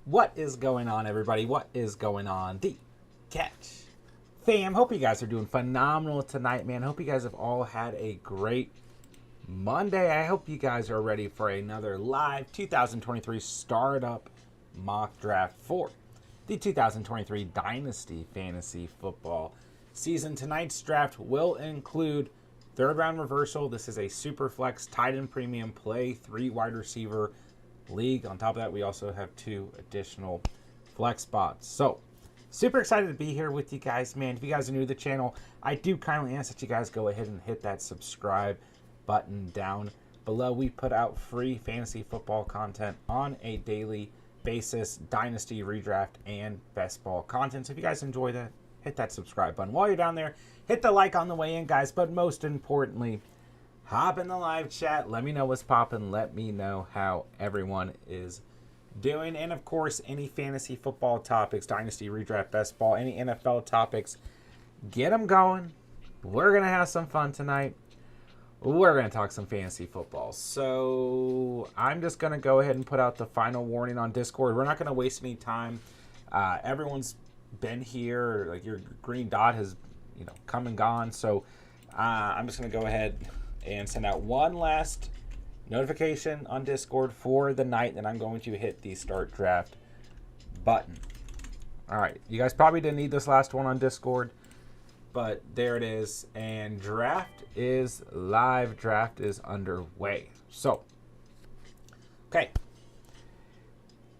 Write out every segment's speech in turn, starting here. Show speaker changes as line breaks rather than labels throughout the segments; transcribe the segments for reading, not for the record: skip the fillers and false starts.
What is going on, everybody? What is going on? The Catch fam. Hope you guys are doing phenomenal tonight, man. Hope you guys have all had a great Monday. I hope you guys are ready for another live 2023 startup mock draft for the 2023 Dynasty Fantasy Football season. Tonight's draft will include third round reversal. This is a super flex tight end premium play, 3 wide receiver league. On top of that, we also have 2 additional flex spots. So super excited to be here with you guys, man. If you guys are new to the channel, I do kindly ask that you guys go ahead and hit that subscribe button down below. We put out free fantasy football content on a daily basis, dynasty, redraft, and best ball content. So if you guys enjoy that, hit that subscribe button. While you're down there, hit the like on the way in, guys. But most importantly, hop in the live chat. Let me know what's popping. Let me know how everyone is doing. And of course, any fantasy football topics, dynasty, redraft, best ball, any NFL topics, get them going. We're going to have some fun tonight. We're going to talk some fantasy football. So I'm just going to go ahead and put out the final warning on Discord. We're not going to waste any time. Everyone's been here. Like, your green dot has, come and gone. So I'm just going to go ahead and send out one last notification on Discord for the night. Then I'm going to hit the start draft button. All right. You guys probably didn't need this last one on Discord, but there it is. And draft is live. Draft is underway. So, okay.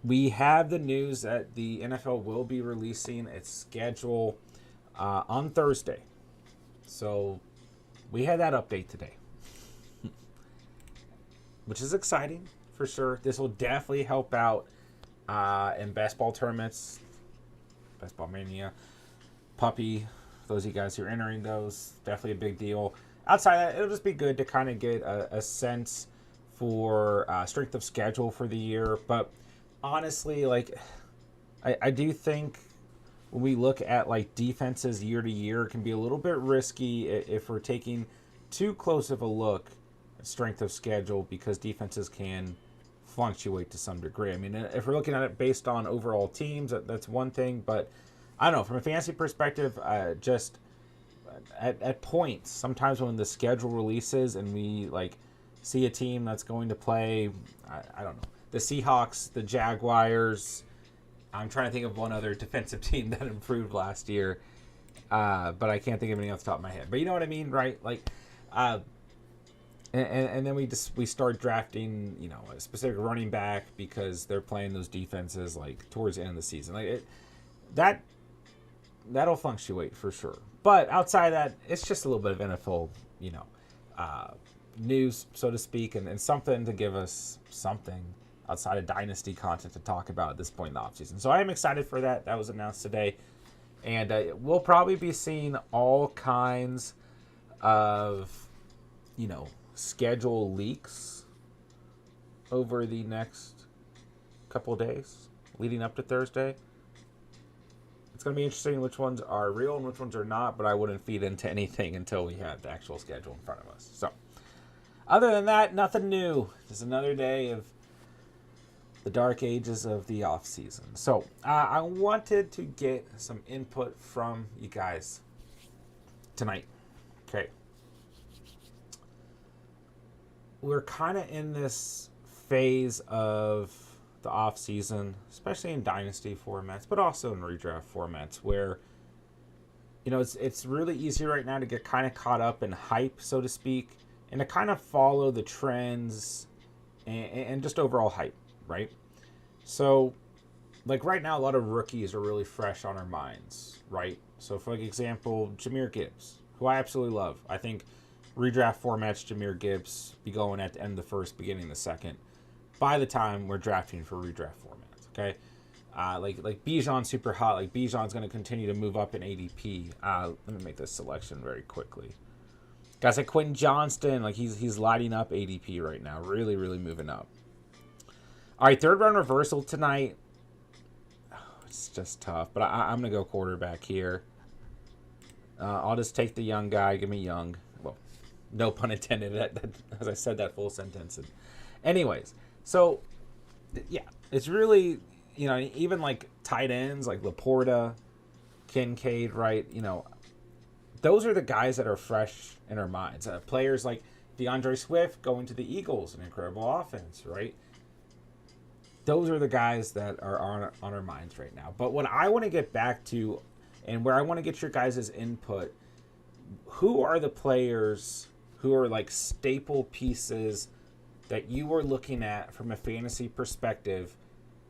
We have the news that the NFL will be releasing its schedule on Thursday. So, we had that update today, which is exciting for sure. This will definitely help out in best ball tournaments, Best Ball Mania, Puppy. For those of you guys who are entering those, definitely a big deal. Outside of that, it'll just be good to kind of get a sense for strength of schedule for the year. But honestly, I do think when we look at defenses year to year, it can be a little bit risky if we're taking too close of a look at strength of schedule, because defenses can fluctuate to some degree. I mean, if we're looking at it based on overall teams, that's one thing. But I don't know, from a fantasy perspective, just at points, sometimes when the schedule releases and we see a team that's going to play, I don't know, the Seahawks, the Jaguars. I'm trying to think of one other defensive team that improved last year, but I can't think of any off the top of my head. But you know what I mean, right? And then we start drafting, a specific running back because they're playing those defenses towards the end of the season. That'll fluctuate for sure. But outside of that, it's just a little bit of NFL, news, so to speak, and something to give us something outside of Dynasty content to talk about at this point in the offseason. So I am excited for that. That was announced today. And we'll probably be seeing all kinds of, schedule leaks over the next couple of days leading up to Thursday. It's going to be interesting which ones are real and which ones are not, but I wouldn't feed into anything until we have the actual schedule in front of us. So, other than that, nothing new. Just another day of the dark ages of the off season. So, I wanted to get some input from you guys tonight. Okay. We're kind of in this phase of the off season, especially in dynasty formats, but also in redraft formats, where it's really easy right now to get kind of caught up in hype, so to speak, and to kind of follow the trends and just overall hype, right? So, right now, a lot of rookies are really fresh on our minds, right? So, for example, Jahmyr Gibbs, who I absolutely love. I think redraft formats, Jahmyr Gibbs be going at the end of the first, beginning of the second, by the time we're drafting for redraft formats, okay? Like Bijan's super hot. Bijan's going to continue to move up in ADP. Let me make this selection very quickly. Guys like Quentin Johnston, he's lighting up ADP right now. Really, really moving up. All right, third round reversal tonight. Oh, it's just tough, but I'm going to go quarterback here. I'll just take the young guy. Give me Young. Well, no pun intended. As I said that full sentence. Anyways, so yeah, it's really, you know, even like tight ends like Laporta, Kincaid, right? You know, those are the guys that are fresh in our minds. Players like DeAndre Swift going to the Eagles, an incredible offense, right? Those are the guys that are on our minds right now. But what I want to get back to, and where I want to get your guys' input, who are the players who are like staple pieces that you are looking at from a fantasy perspective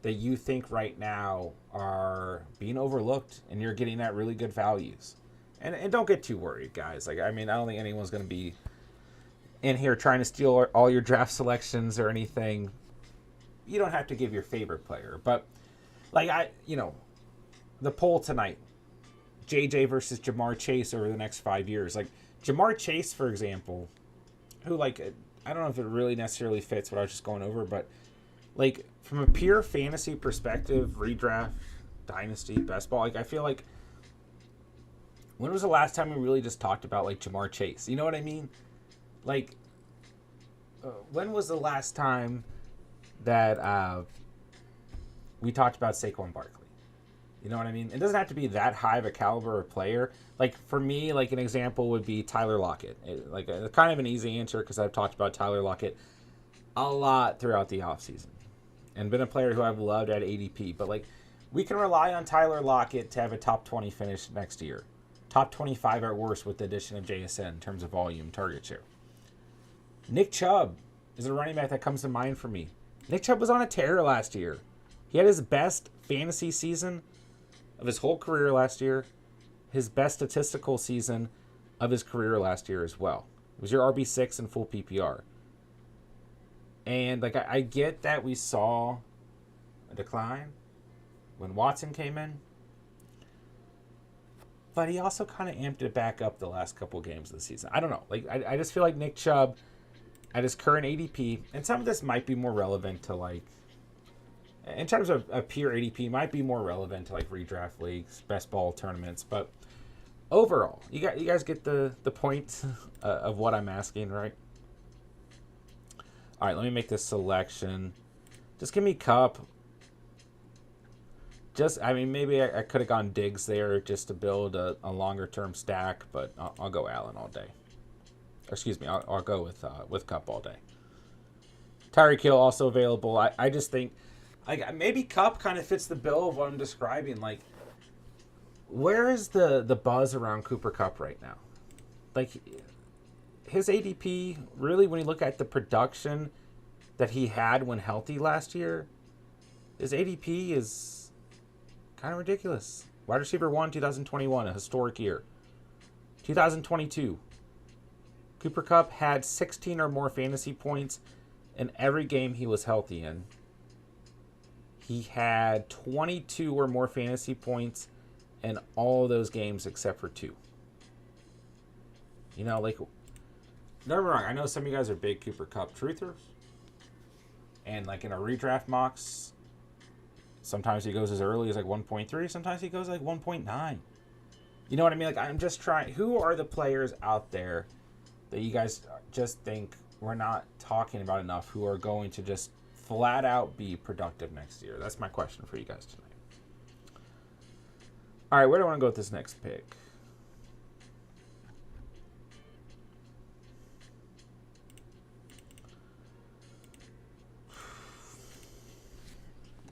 that you think right now are being overlooked and you're getting at really good values? And don't get too worried, guys. Like, I mean, I don't think anyone's going to be in here trying to steal all your draft selections or anything. You don't have to give your favorite player. But, like, the poll tonight, JJ versus Jamar Chase over the next 5 years. Like, Jamar Chase, for example, who, like, I don't know if it really necessarily fits what I was just going over, but, like, from a pure fantasy perspective, redraft, dynasty, best ball, like, I feel like, when was the last time we really just talked about, like, Jamar Chase? You know what I mean? Like, when was the last time that we talked about Saquon Barkley? You know what I mean? It doesn't have to be that high of a caliber of player. Like, for me, like, an example would be Tyler Lockett. Kind of an easy answer because I've talked about Tyler Lockett a lot throughout the offseason and been a player who I've loved at ADP. But, like, we can rely on Tyler Lockett to have a top 20 finish next year. Top 25 at worst with the addition of JSN in terms of volume, target share. Nick Chubb is a running back that comes to mind for me. Nick Chubb was on a tear last year. He had his best fantasy season of his whole career last year. His best statistical season of his career last year as well. It was your RB6 in full PPR. And like I get that we saw a decline when Watson came in. But he also kind of amped it back up the last couple games of the season. I don't know. Like I just feel like Nick Chubb at his current ADP, and some of this might be more relevant to like, in terms of a pure ADP, might be more relevant to like redraft leagues, best ball tournaments. But overall, you guys get the point of what I'm asking, right? All right, let me make this selection. Just give me Cup. Maybe I could have gone Diggs there just to build a longer term stack, but I'll go Allen all day. Excuse me, I'll go with Cup all day. Tyreek Hill also available. I just think maybe Cup kind of fits the bill of what I'm describing. Like, where is the buzz around Cooper Kupp right now? Like, his ADP, really, when you look at the production that he had when healthy last year, his ADP is kind of ridiculous. Wide receiver 1, 2021, a historic year. 2022, Cooper Kupp had 16 or more fantasy points in every game he was healthy in. He had 22 or more fantasy points in all of those games except for 2. You know, like, don't get me wrong, I know some of you guys are big Cooper Kupp truthers. And, like, in our redraft mocks, sometimes he goes as early as, like, 1.3. Sometimes he goes, like, 1.9. You know what I mean? Like, I'm just trying. Who are the players out there that you guys just think we're not talking about enough who are going to just flat out be productive next year? That's my question for you guys tonight. All right, where do I want to go with this next pick?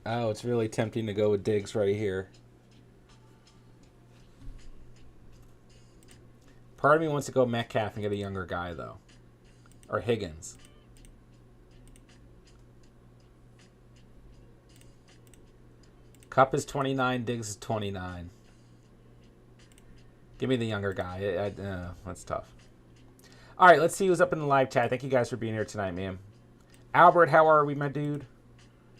Oh, it's really tempting to go with Diggs right here. Part of me wants to go Metcalf and get a younger guy, though. Or Higgins. Kupp is 29, Diggs is 29. Give me the younger guy. That's tough. All right, let's see who's up in the live chat. Thank you guys for being here tonight, man. Albert, how are we, my dude?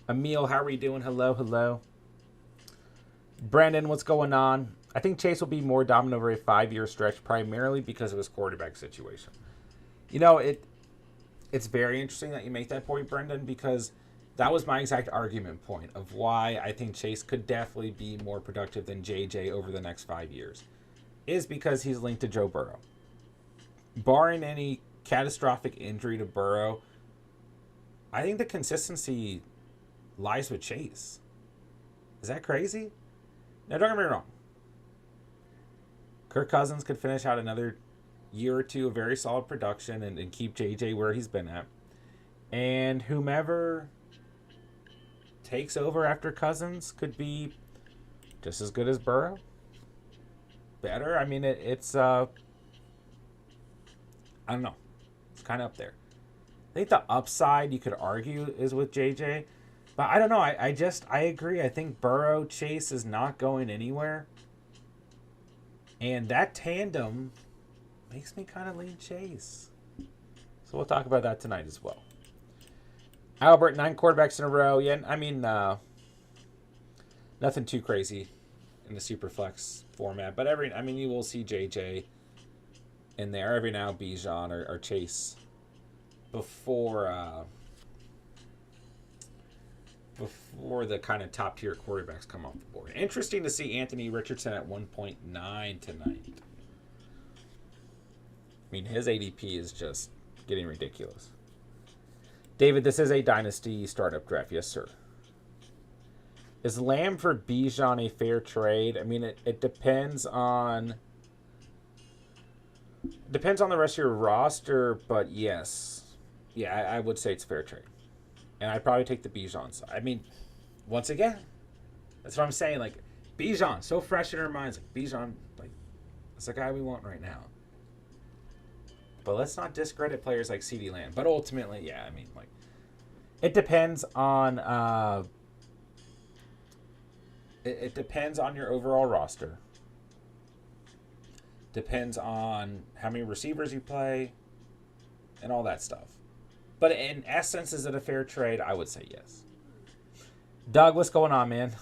Emil, how are we doing? Hello. Brandon, what's going on? I think Chase will be more dominant over a 5-year stretch, primarily because of his quarterback situation. You know, it's very interesting that you make that point, Brendan, because that was my exact argument point of why I think Chase could definitely be more productive than JJ over the next 5 years, is because he's linked to Joe Burrow. Barring any catastrophic injury to Burrow, I think the consistency lies with Chase. Is that crazy? Now, don't get me wrong. Kirk Cousins could finish out another year or two of very solid production and keep JJ where he's been at. And whomever takes over after Cousins could be just as good as Burrow. Better. I mean, it's I don't know. It's kind of up there. I think the upside you could argue is with JJ, but I don't know. I agree. I think Burrow Chase is not going anywhere, and that tandem makes me kind of lean Chase. So we'll talk about that tonight as well. Albert, 9 quarterbacks in a row. Yeah, I mean, nothing too crazy in the Superflex format, but you will see JJ in there every now, Bijan or Chase before the kind of top tier quarterbacks come off the board. Interesting to see Anthony Richardson at 1.9 tonight. I mean, his ADP is just getting ridiculous. David, this is a Dynasty startup draft. Yes, sir. Is Lamb for Bijan a fair trade? I mean, it depends on the rest of your roster, but yes. Yeah, I would say it's fair trade. And I'd probably take the Bijan side. I mean, once again, that's what I'm saying. Like, Bijan, so fresh in our minds. Like, Bijan, like, that's the guy we want right now. But let's not discredit players like CeeDee Lamb. But ultimately, yeah, I mean, like, it depends on it depends on your overall roster. Depends on how many receivers you play and all that stuff. But in essence, is it a fair trade? I would say yes. Doug, what's going on, man?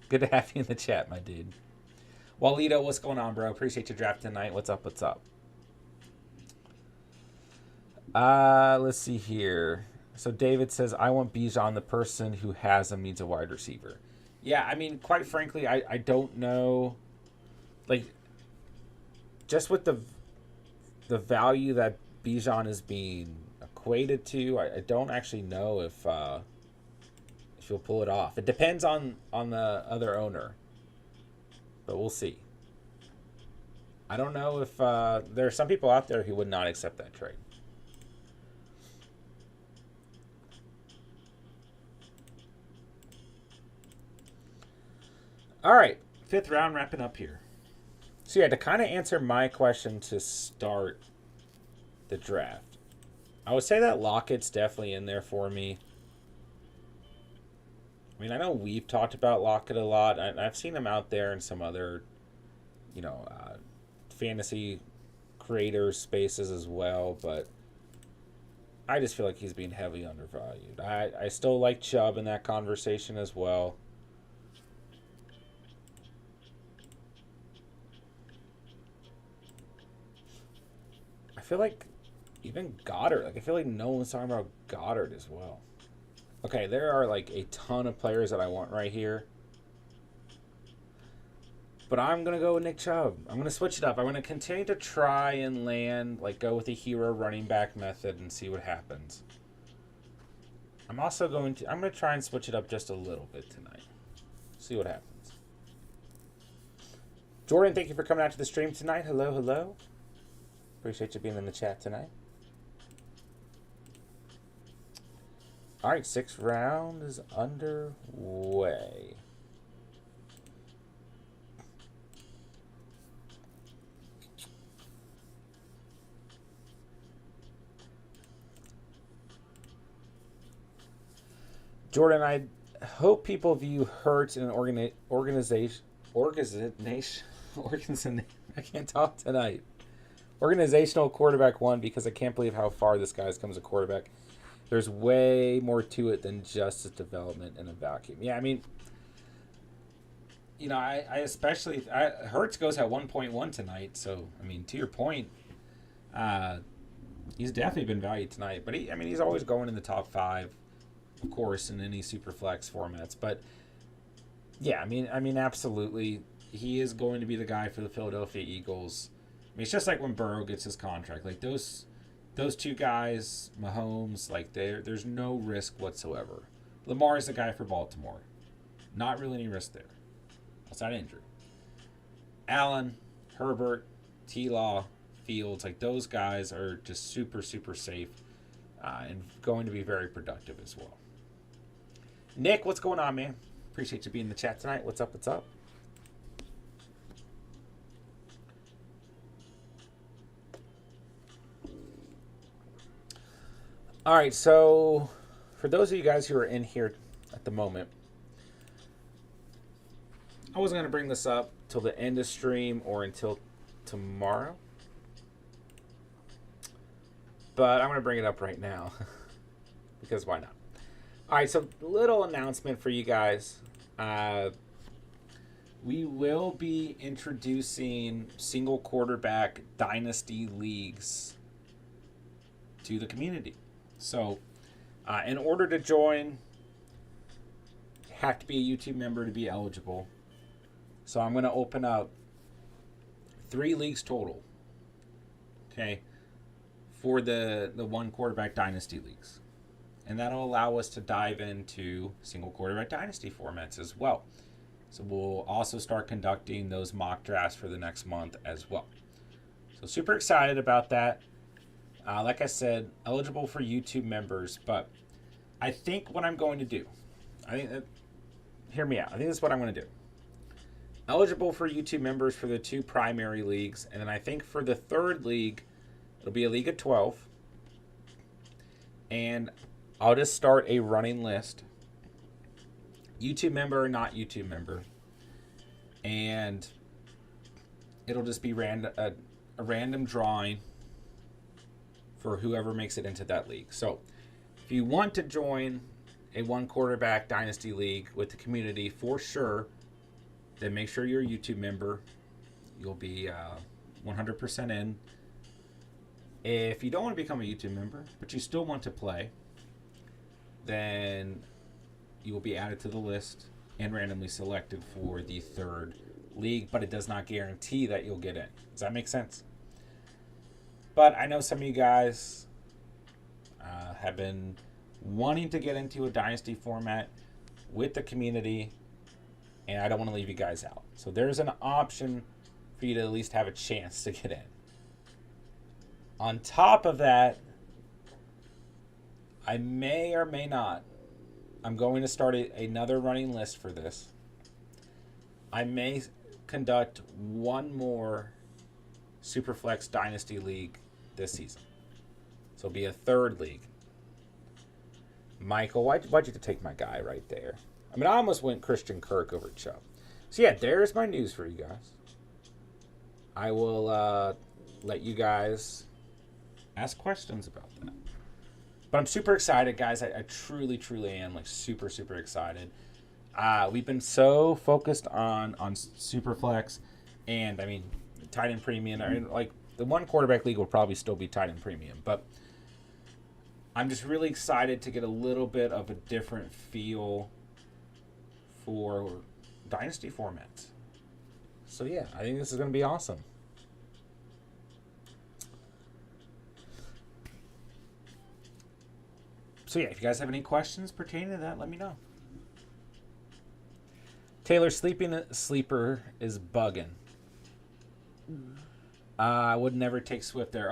Good to have you in the chat, my dude. Walito, what's going on, bro? Appreciate your draft tonight. What's up? What's up? Let's see here. So David says, I want Bijan. The person who has him needs a wide receiver. Yeah, I mean, quite frankly, I don't know. Like, just with the value that Bijan is being equated to, I don't actually know if you'll pull it off. It depends on the other owner, but we'll see. I don't know if there are some people out there who would not accept that trade. All right, 5th round wrapping up here. So yeah, to kind of answer my question to start the draft, I would say that Lockett's definitely in there for me. I mean, I know we've talked about Lockett a lot, and I've seen him out there in some other, fantasy creator spaces as well, but I just feel like he's being heavily undervalued. I still like Chubb in that conversation as well. I feel like even Goddard, I feel like no one's talking about Goddard as well. Okay, there are like a ton of players that I want right here. But I'm going to go with Nick Chubb. I'm going to switch it up. I'm going to continue to try and go with the hero running back method and see what happens. I'm going to try and switch it up just a little bit tonight. See what happens. Jordan, thank you for coming out to the stream tonight. Hello, hello. Appreciate you being in the chat tonight. All right, 6th round is underway. Jordan, I hope people view Hurts in an organization. I can't talk tonight. Organizational quarterback 1, because I can't believe how far this guy's come as a quarterback. There's way more to it than just his development in a vacuum. Yeah, I mean, Hurts goes at 1.1 tonight. So, I mean, to your point, he's definitely been valued tonight. But he's always going in the top 5, of course, in any super flex formats. But yeah, I mean, absolutely, he is going to be the guy for the Philadelphia Eagles. I mean, it's just like when Burrow gets his contract. Like those two guys, Mahomes, like there's no risk whatsoever. Lamar is the guy for Baltimore. Not really any risk there. Outside injury. Allen, Herbert, T-Law, Fields, like those guys are just super, super safe and going to be very productive as well. Nick, what's going on, man? Appreciate you being in the chat tonight. What's up? What's up? All right, so for those of you guys who are in here at the moment, I wasn't going to bring this up till the end of stream or until tomorrow, but I'm going to bring it up right now because why not? All right, so little announcement for you guys. We will be introducing single quarterback dynasty leagues to the community. So in order to join, you have to be a YouTube member to be eligible. So I'm going to open up 3 leagues total, okay, for the one quarterback dynasty leagues. And that'll allow us to dive into single quarterback dynasty formats as well. So we'll also start conducting those mock drafts for the next month as well. So super excited about that. Like I said, eligible for YouTube members, but I think what I'm going to do, hear me out. I think this is what I'm going to do. Eligible for YouTube members for the 2 primary leagues, and then I think for the 3rd league, it'll be a league of 12, and I'll just start a running list, YouTube member or not YouTube member, and it'll just be a random drawing for whoever makes it into that league. So if you want to join a one quarterback dynasty league with the community for sure, then make sure you're a YouTube member. You'll be 100% in. If you don't want to become a YouTube member, but you still want to play, then you will be added to the list and randomly selected for the 3rd league, but it does not guarantee that you'll get in. Does that make sense? But I know some of you guys have been wanting to get into a dynasty format with the community, and I don't want to leave you guys out. So there's an option for you to at least have a chance to get in. On top of that, I may or may not, I'm going to start another running list for this. I may conduct one more Superflex Dynasty League this season. So it'll be a 3rd league. Michael, why'd you take my guy right there? I mean, I almost went Christian Kirk over Chubb. So yeah, there's my news for you guys. I will let you guys ask questions about that. But I'm super excited, guys. I truly, truly am like super, super excited. We've been so focused on Superflex, and I mean, tight end premium. I mean, like the one quarterback league will probably still be tight end premium, but I'm just really excited to get a little bit of a different feel for dynasty formats. So yeah, I think this is going to be awesome. So yeah, if you guys have any questions pertaining to that, let me know. Taylor, sleeper is bugging. I would never take Swift there.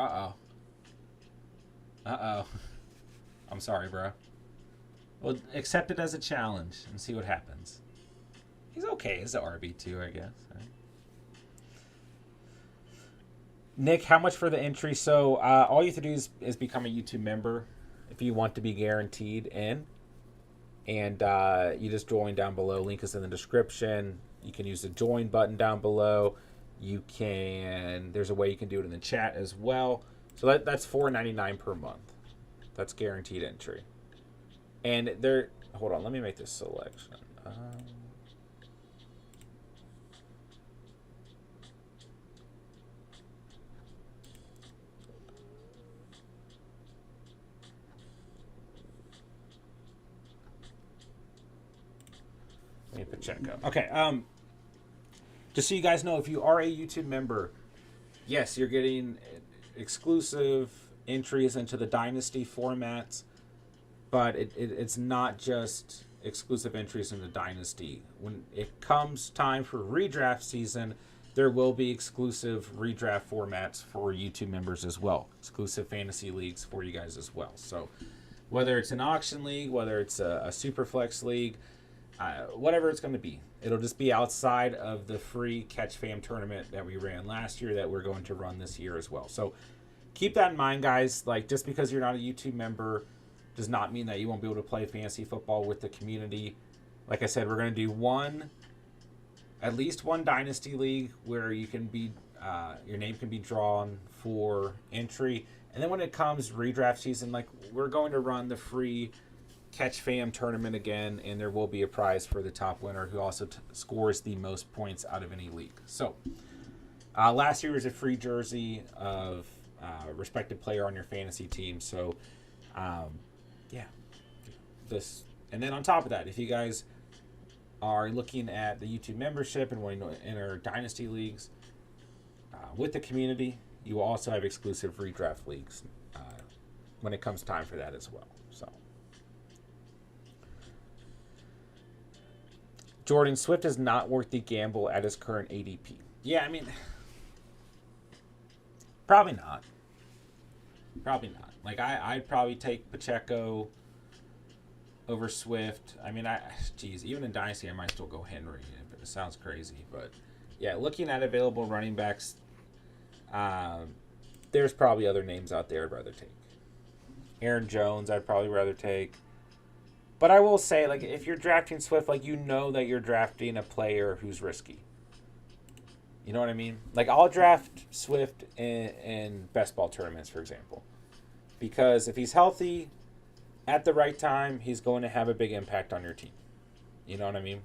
I'm sorry, bro. Well, accept it as a challenge and see what happens. He's okay as an RB2, I guess. Right? Nick, how much for the entry? So all you have to do is become a YouTube member if you want to be guaranteed in. And you just join down below. Link is in the description. You can use the join button down below. There's a way you can do it in the chat as well. So that's $4.99 per month. That's guaranteed entry. And hold on, let me make this selection. Let me put check up. Okay, just so you guys know, if you are a YouTube member, yes, you're getting exclusive entries into the Dynasty formats, but it's not just exclusive entries into Dynasty. When it comes time for redraft season, there will be exclusive redraft formats for YouTube members as well. Exclusive fantasy leagues for you guys as well. So whether it's an auction league, whether it's a super flex league, whatever it's going to be, it'll just be outside of the free Catch Fam tournament that we ran last year that we're going to run this year as well. So keep that in mind, guys. Like, just because you're not a YouTube member does not mean that you won't be able to play fantasy football with the community. Like I said, we're going to do at least one Dynasty league where you can be, your name can be drawn for entry. And then when it comes redraft season, like, we're going to run the free Catch Fam tournament again, and there will be a prize for the top winner who also scores the most points out of any league. So last year was a free jersey of respected player on your fantasy team. So yeah, this, and then on top of that, if you guys are looking at the YouTube membership and wanting to enter Dynasty leagues with the community, you will also have exclusive redraft leagues when it comes time for that as well. So Jordan, Swift is not worth the gamble at his current ADP. Yeah, I mean, probably not. Probably not. Like, I'd probably take Pacheco over Swift. I mean, even in Dynasty, I might still go Henry. It sounds crazy, but yeah, looking at available running backs, there's probably other names out there I'd rather take. Aaron Jones, I'd probably rather take. But I will say, like, if you're drafting Swift, like, you know that you're drafting a player who's risky. You know what I mean? Like, I'll draft Swift in best ball tournaments, for example. Because if he's healthy at the right time, he's going to have a big impact on your team. You know what I mean?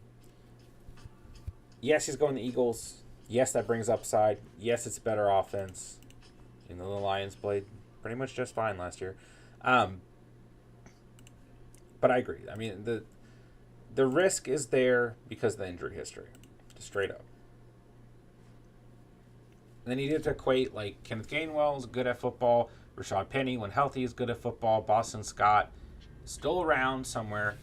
Yes, he's going to the Eagles. Yes, that brings upside. Yes, it's a better offense. You know, the Lions played pretty much just fine last year. But I agree. I mean, the risk is there because of the injury history. Just straight up. And then you have to equate, like, Kenneth Gainwell is good at football. Rashad Penny, when healthy, is good at football. Boston Scott, still around somewhere.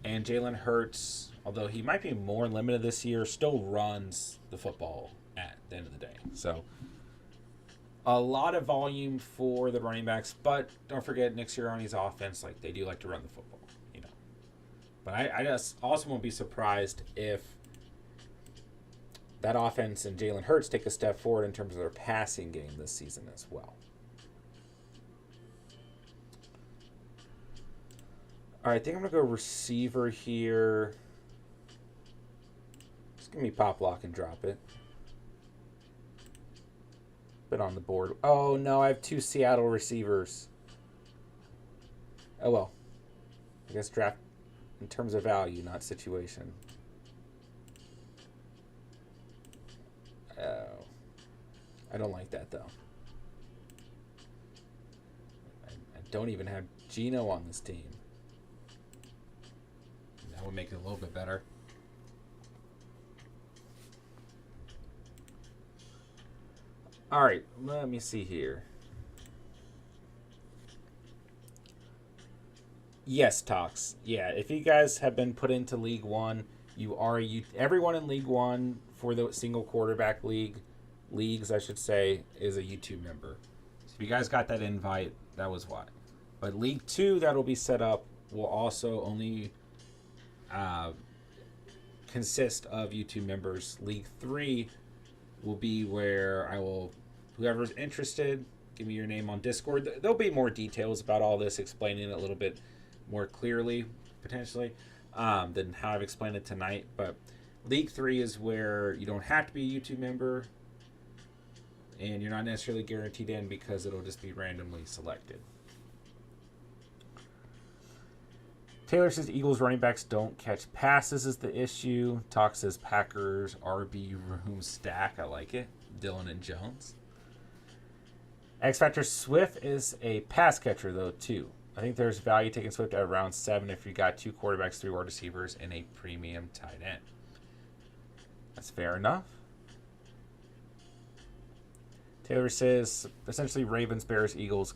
And Jalen Hurts, although he might be more limited this year, still runs the football at the end of the day. So a lot of volume for the running backs. But don't forget, Nick Sirianni's offense, like, they do like to run the football. But I just also won't be surprised if that offense and Jalen Hurts take a step forward in terms of their passing game this season as well. All right, I think I'm going to go receiver here. Just give me pop, lock, and drop it. Been on the board. Oh, no, I have 2 Seattle receivers. Oh, well. I guess draft in terms of value, not situation. Oh. I don't like that, though. I don't even have Geno on this team. That would make it a little bit better. All right, let me see here. Yes, Tox. Yeah, if you guys have been put into League One, everyone in League One for the single quarterback leagues, I should say, is a YouTube member. So if you guys got that invite, that was why. But League 2 that'll be set up will also only consist of YouTube members. League 3 will be where whoever's interested, give me your name on Discord. There'll be more details about all this, explaining it a little bit more clearly, potentially, than how I've explained it tonight. But League 3 is where you don't have to be a YouTube member, and you're not necessarily guaranteed in because it'll just be randomly selected. Taylor says Eagles running backs don't catch passes is the issue. Talk says Packers RB room stack. I like it. Dylan and Jones. X Factor Swift is a pass catcher, though, too. I think there's value taking Swift at around 7 if you got 2 quarterbacks, 3 wide receivers, and a premium tight end. That's fair enough. Taylor says, essentially, Ravens, Bears, Eagles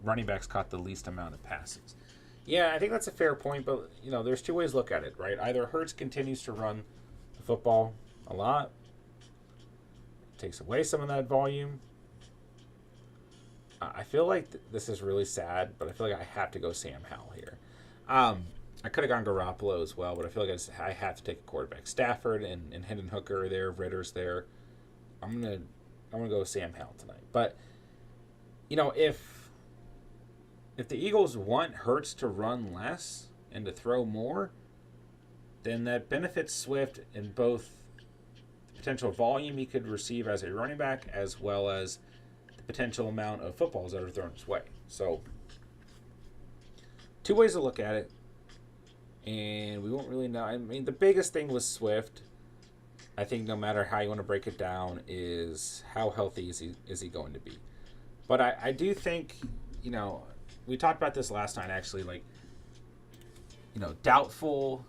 running backs caught the least amount of passes. Yeah, I think that's a fair point, but there's two ways to look at it, right? Either Hurts continues to run the football a lot, takes away some of that volume. I feel like this is really sad, but I feel like I have to go Sam Howell here. I could have gone Garoppolo as well, but I feel like I have to take a quarterback. Stafford and Hendon Hooker are there, Ritter's there. I'm gonna go Sam Howell tonight. But if the Eagles want Hurts to run less and to throw more, then that benefits Swift in both the potential volume he could receive as a running back, as well as the potential amount of footballs that are thrown his way. So, two ways to look at it, and we won't really know. I mean, the biggest thing with Swift, I think no matter how you want to break it down, is how healthy is he going to be. But I do think, we talked about this last night actually, doubtful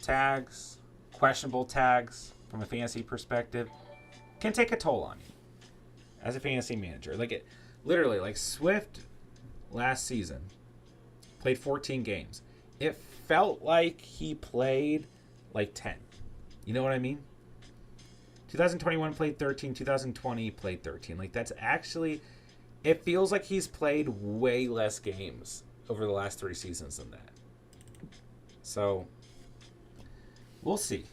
tags, questionable tags from a fantasy perspective can take a toll on you as a fantasy manager. Literally, Swift last season played 14 games. It felt like he played 10. You know what I mean? 2021 played 13, 2020 played 13. That's actually, it feels like he's played way less games over the last 3 seasons than that. So, we'll see.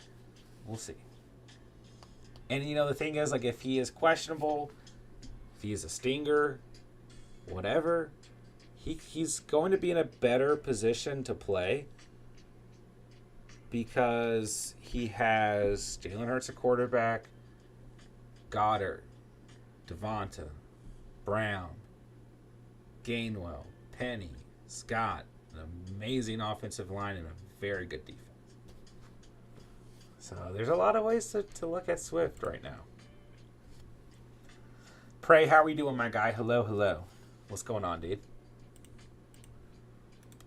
And, the thing is, if he is questionable, if he is a stinger, whatever, he's going to be in a better position to play because he has Jalen Hurts, a quarterback, Goddard, Devonta, Brown, Gainwell, Penny, Scott, an amazing offensive line, and a very good defense. So there's a lot of ways to look at Swift right now. Pray, how are we doing, my guy? Hello. What's going on, dude?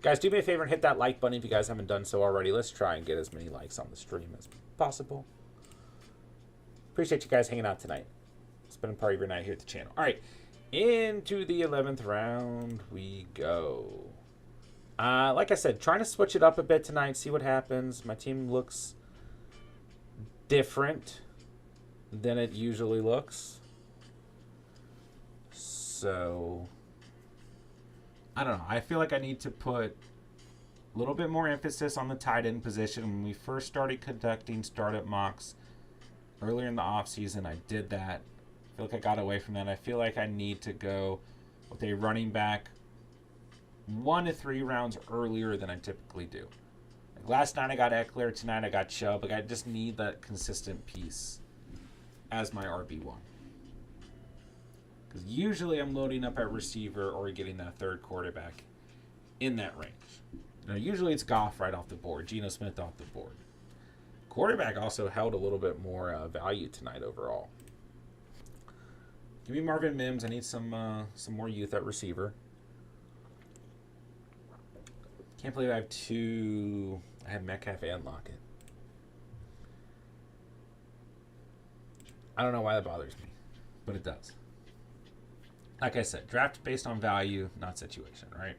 Guys, do me a favor and hit that like button if you guys haven't done so already. Let's try and get as many likes on the stream as possible. Appreciate you guys hanging out tonight. Spending part of your night here at the channel. All right, into the 11th round we go. Like I said, trying to switch it up a bit tonight, see what happens. My team looks different than it usually looks. So, I don't know. I feel like I need to put a little bit more emphasis on the tight end position. When we first started conducting startup mocks earlier in the offseason, I did that. I feel like I got away from that. I feel like I need to go with a running back 1 to 3 rounds earlier than I typically do. Last night I got Eckler. Tonight I got Chubb. I just need that consistent piece as my RB1. Because usually I'm loading up at receiver or getting that third quarterback in that range. Usually it's Goff right off the board. Geno Smith off the board. Quarterback also held a little bit more value tonight overall. Give me Marvin Mims. I need some more youth at receiver. Can't believe I have 2. I have Metcalf and Lockett. I don't know why that bothers me, but it does. Like I said, draft based on value, not situation, right?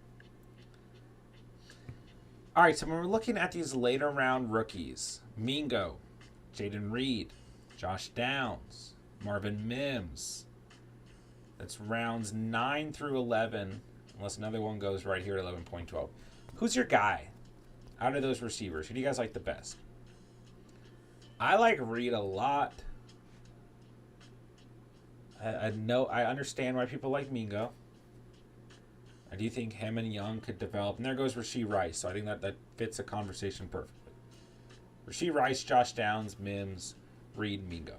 All right, so when we're looking at these later round rookies, Mingo, Jaden Reed, Josh Downs, Marvin Mims. That's rounds 9 through 11, unless another one goes right here at 11.12. Who's your guy out of those receivers? Who do you guys like the best? I like Reed a lot. I know, I understand why people like Mingo. I do think him and Young could develop. And there goes Rashee Rice. So I think that fits the conversation perfectly. Rashee Rice, Josh Downs, Mims, Reed, Mingo.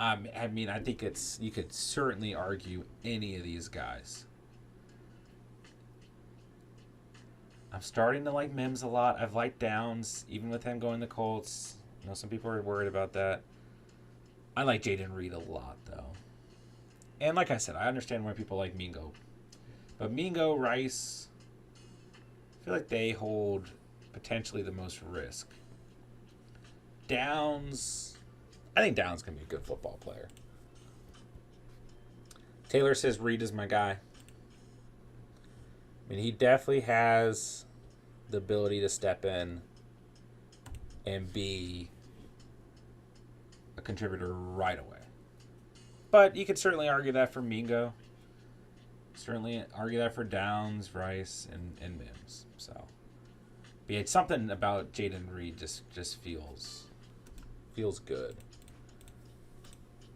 I think you could certainly argue any of these guys. I'm starting to like Mims a lot. I've liked Downs, even with him going to Colts. Some people are worried about that. I like Jaden Reed a lot, though. And like I said, I understand why people like Mingo. But Mingo, Rice, I feel like they hold potentially the most risk. Downs, I think Downs can be a good football player. Taylor says Reed is my guy. I mean, he definitely has the ability to step in and be a contributor right away. But you could certainly argue that for Mingo. Certainly argue that for Downs, Rice, and Mims. So, but yeah, something about Jaden Reed just feels good.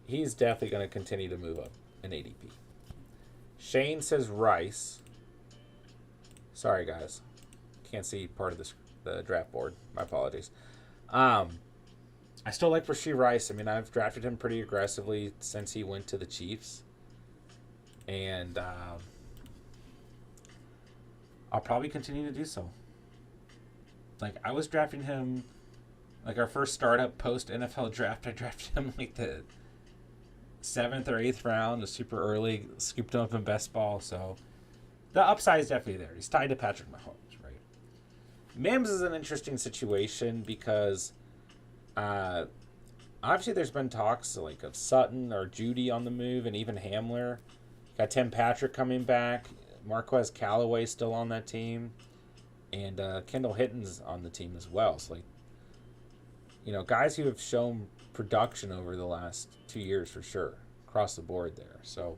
He's definitely going to continue to move up in ADP. Shane says Rice. Sorry, guys. Can't see part of the draft board. My apologies. I still like Rashee Rice. I mean, I've drafted him pretty aggressively since he went to the Chiefs. And I'll probably continue to do so. Like, I was drafting him, like, our first startup post-NFL draft. I drafted him, like, the 7th or 8th round. It was super early. Scooped him up in best ball. So, the upside is definitely there. He's tied to Patrick Mahomes, right? Mims is an interesting situation because obviously there's been talks like of Sutton or Judy on the move and even Hamler. Got Tim Patrick coming back. Marquez Callaway still on that team. And Kendall Hitton's on the team as well. So, like, you know, guys who have shown production over the last 2 years for sure. Across the board there. So,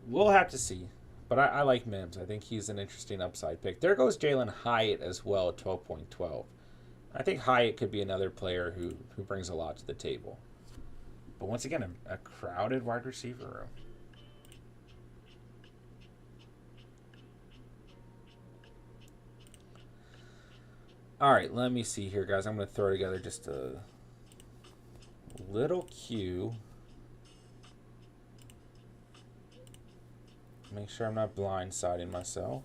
we'll have to see. But I like Mims. I think he's an interesting upside pick. There goes Jalen Hyatt as well at 12.12. I think Hyatt could be another player who brings a lot to the table. But once again, a crowded wide receiver room. All right, let me see here, guys. I'm going to throw together just a little queue. Make sure I'm not blindsiding myself.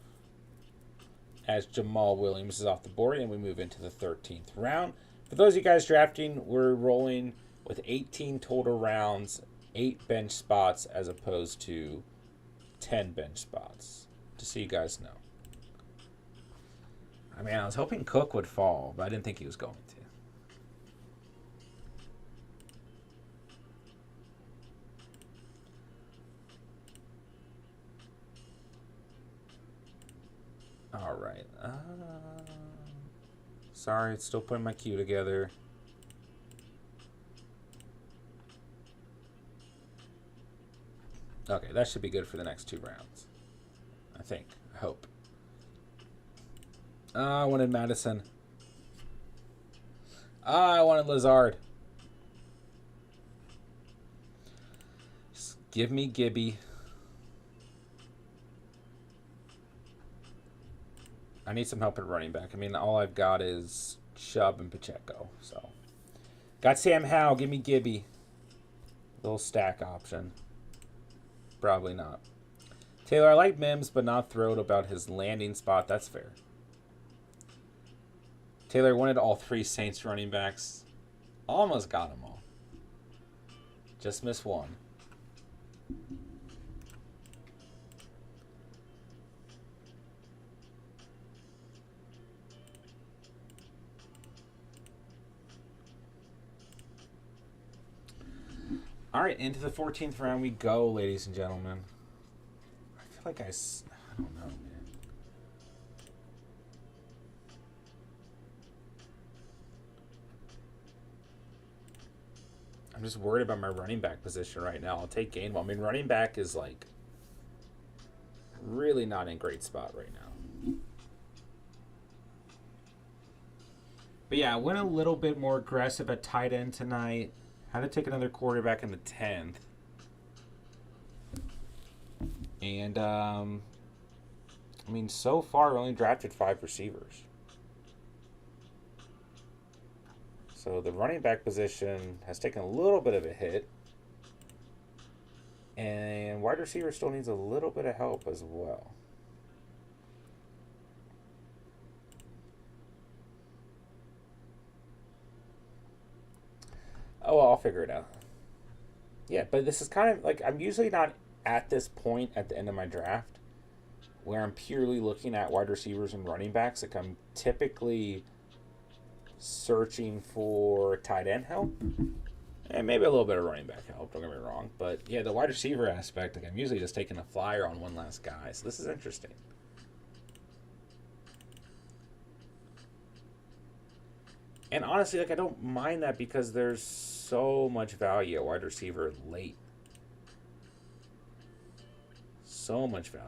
As Jamal Williams is off the board, and we move into the 13th round. For those of you guys drafting, we're rolling with 18 total rounds, 8 bench spots as opposed to 10 bench spots. Just so you guys know. I mean, I was hoping Cook would fall, but I didn't think he was going to. All right. Sorry, it's still putting my queue together. Okay, that should be good for the next 2 rounds. I think. I hope. I wanted Madison. I wanted Lazard. Just give me Gibby. I need some help at running back. I mean, all I've got is Chubb and Pacheco. So, got Sam Howell. Give me Gibby. Little stack option. Probably not. Taylor, I like Mims, but not thrilled about his landing spot. That's fair. Taylor wanted all 3 Saints running backs. Almost got them all. Just missed one. All right, into the 14th round we go, ladies and gentlemen. I feel like I don't know, man. I'm just worried about my running back position right now. I'll take Gainwell. I mean, running back is, like, really not in a great spot right now. But, yeah, I went a little bit more aggressive at tight end tonight. Had to take another quarterback in the 10th. And, I mean, so far, I only drafted 5 receivers. So the running back position has taken a little bit of a hit. And wide receiver still needs a little bit of help as well. Oh, well, I'll figure it out. Yeah, but this is kind of like, I'm usually not at this point at the end of my draft where I'm purely looking at wide receivers and running backs. Like, I'm typically searching for tight end help. And maybe a little bit of running back help, don't get me wrong. But yeah, the wide receiver aspect, like I'm usually just taking a flyer on one last guy. So this is interesting. And honestly, like I don't mind that because there's so much value at wide receiver late. So much value.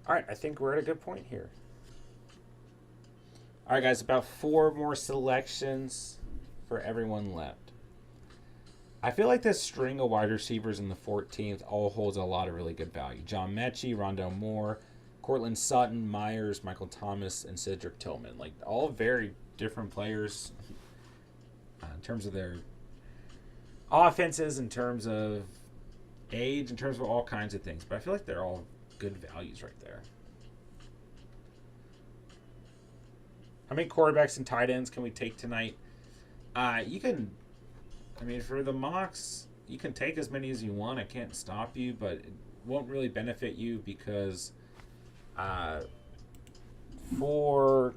All right, I think we're at a good point here. All right, guys, about 4 more selections for everyone left. I feel like this string of wide receivers in the 14th all holds a lot of really good value. John Mechie, Rondell Moore, Cortland Sutton, Myers, Michael Thomas, and Cedric Tillman. Like, all very different players in terms of their offenses, in terms of age, in terms of all kinds of things. But I feel like they're all good values right there. How many quarterbacks and tight ends can we take tonight? You can... I mean, for the mocks, you can take as many as you want. I can't stop you, but it won't really benefit you because for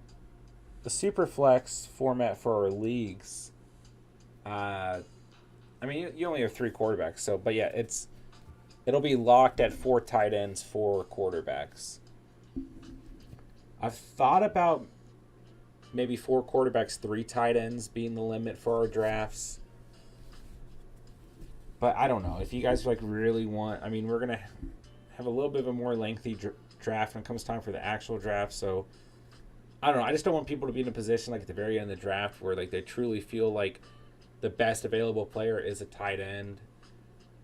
the Superflex format for our leagues, I mean, you only have 3 quarterbacks. So, but yeah, it'll be locked at 4 tight ends, 4 quarterbacks. I've thought about maybe 4 quarterbacks, 3 tight ends being the limit for our drafts. But I don't know. If you guys like really want... I mean, we're going to have a little bit of a more lengthy draft when it comes time for the actual draft. So, I don't know. I just don't want people to be in a position like at the very end of the draft where like they truly feel like the best available player is a tight end.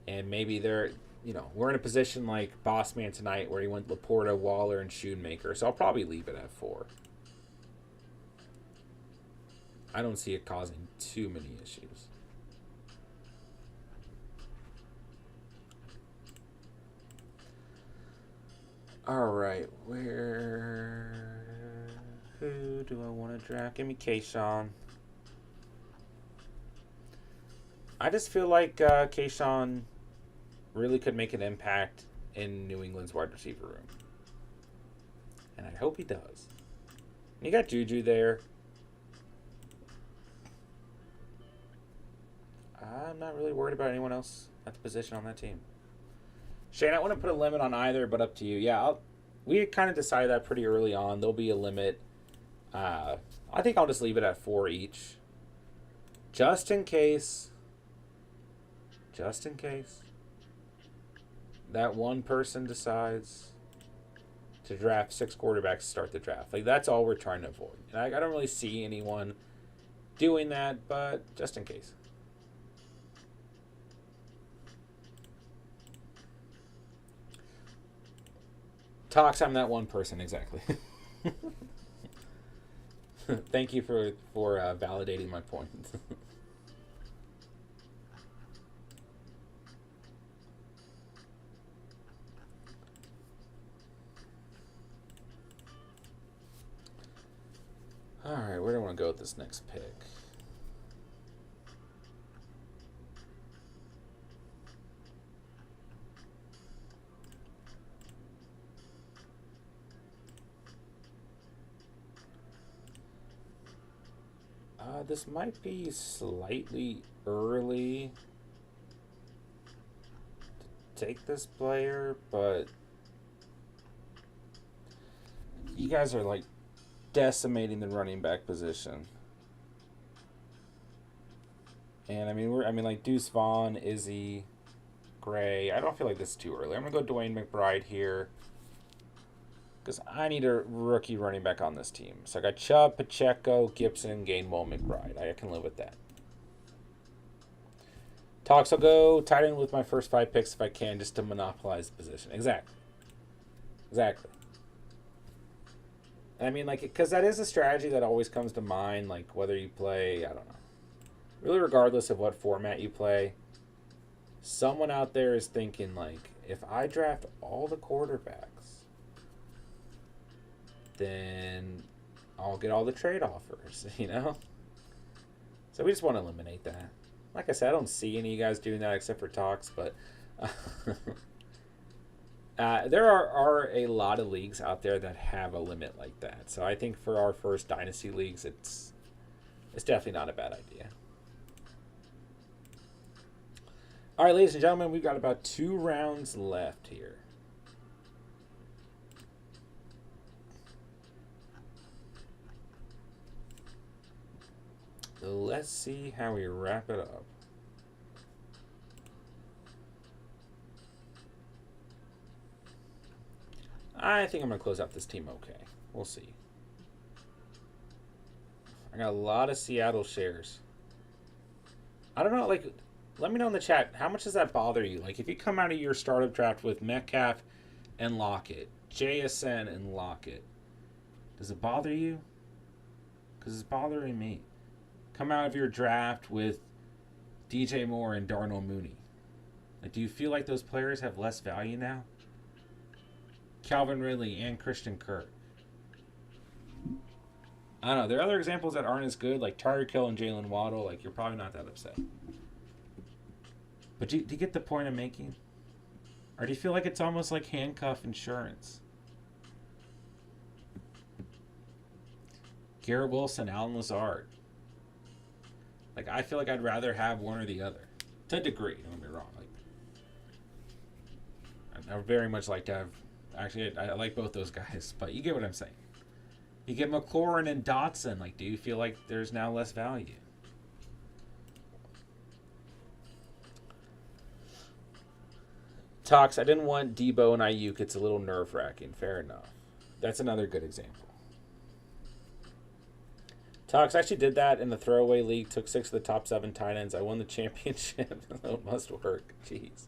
And maybe they're... You know, we're in a position like Boss Man tonight where he went Laporta, Waller, and Schoonmaker. So I'll probably leave it at 4. I don't see it causing too many issues. All right, who do I want to draft? Give me Kayshawn. I just feel like Kayshawn really could make an impact in New England's wide receiver room. And I hope he does. You got Juju there. I'm not really worried about anyone else at the position on that team. Shane, I wouldn't put a limit on either, but up to you. Yeah, we kind of decided that pretty early on. There'll be a limit. I think I'll just leave it at 4 each. Just in case that one person decides to draft 6 quarterbacks to start the draft. Like, that's all we're trying to avoid. And I don't really see anyone doing that, but just in case. Talks, I'm that one person, exactly. Thank you for validating my point. All right, where do I want to go with this next pick? This might be slightly early to take this player, but you guys are like decimating the running back position. And I mean, like Deuce Vaughn, Izzy, Gray. I don't feel like this is too early. I'm gonna go Dwayne McBride here because I need a rookie running back on this team. So I got Chubb, Pacheco, Gibson, Gainwell, McBride. I can live with that. Talks, I'll go tight end with my first 5 picks if I can, just to monopolize the position. Exactly. I mean, like, because that is a strategy that always comes to mind, like whether you play, I don't know, really regardless of what format you play, someone out there is thinking, like, if I draft all the quarterbacks, then I'll get all the trade offers, you know? So we just want to eliminate that. Like I said, I don't see any of you guys doing that except for Talks, but There are a lot of leagues out there that have a limit like that. So I think for our first Dynasty leagues, it's definitely not a bad idea. All right, ladies and gentlemen, we've got about 2 rounds left here. So let's see how we wrap it up. I think I'm going to close out this team okay. We'll see. I got a lot of Seattle shares. I don't know, like, let me know in the chat, how much does that bother you? Like, if you come out of your startup draft with Metcalf and Lockett, JSN and Lockett, does it bother you? Because it's bothering me. Come out of your draft with DJ Moore and Darnell Mooney. Like, do you feel like those players have less value now? Calvin Ridley and Christian Kirk. I don't know. There are other examples that aren't as good, like Tyreek Hill and Jalen Waddle. Like, you're probably not that upset. But do you get the point I'm making? Or do you feel like it's almost like handcuff insurance? Garrett Wilson, Alan Lazard. Like, I feel like I'd rather have one or the other. To a degree, don't get me wrong. Like, I would very much like to have... Actually, I like both those guys, but you get what I'm saying. You get McLaurin and Dotson. Like, do you feel like there's now less value? Tox, I didn't want Debo and Ayuk. It's a little nerve-wracking. Fair enough. That's another good example. Tox, I actually did that in the throwaway league. Took 6 of the top 7 tight ends. I won the championship. It must work. Jeez.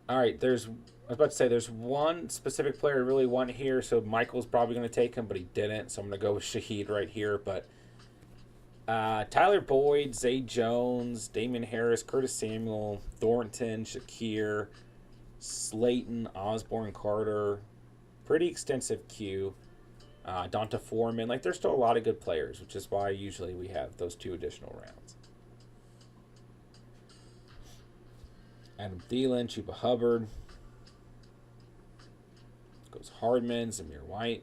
All right, I was about to say, there's one specific player I really want here, so Michael's probably going to take him, but he didn't, so I'm going to go with Shaheed right here. But Tyler Boyd, Zay Jones, Damian Harris, Curtis Samuel, Thornton, Shakir, Slayton, Osborne, Carter, pretty extensive queue. Donta Foreman, like, there's still a lot of good players, which is why usually we have those 2 additional rounds. Adam Thielen, Chuba Hubbard. Goes Hardman, Zamir White.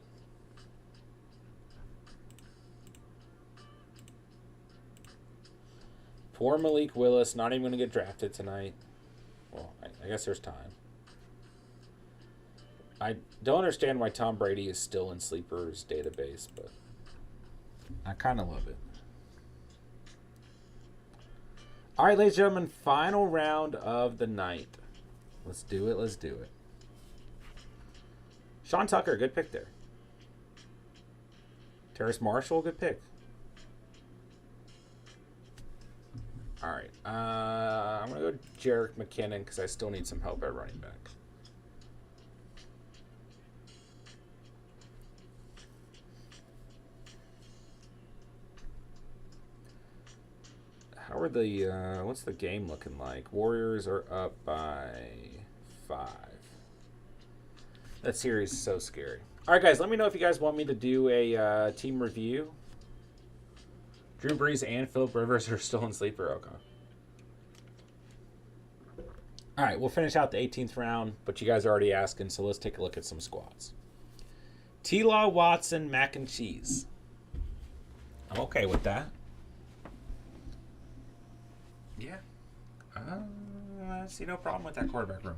Poor Malik Willis, not even going to get drafted tonight. Well, I guess there's time. I don't understand why Tom Brady is still in Sleeper's database, but I kind of love it. All right, ladies and gentlemen, final round of the night. Let's do it. Let's do it. Sean Tucker, good pick there. Terrace Marshall, good pick. All right. I'm going to go Jerick McKinnon because I still need some help at running back. How are the, what's the game looking like? Warriors are up by 5. That series is so scary. All right, guys, let me know if you guys want me to do a team review. Drew Brees and Phillip Rivers are still in Sleeper. Okay. All right, we'll finish out the 18th round, but you guys are already asking, so let's take a look at some squads. T-Law, Watson, mac and cheese. I'm okay with that. Yeah. I see no problem with that quarterback room.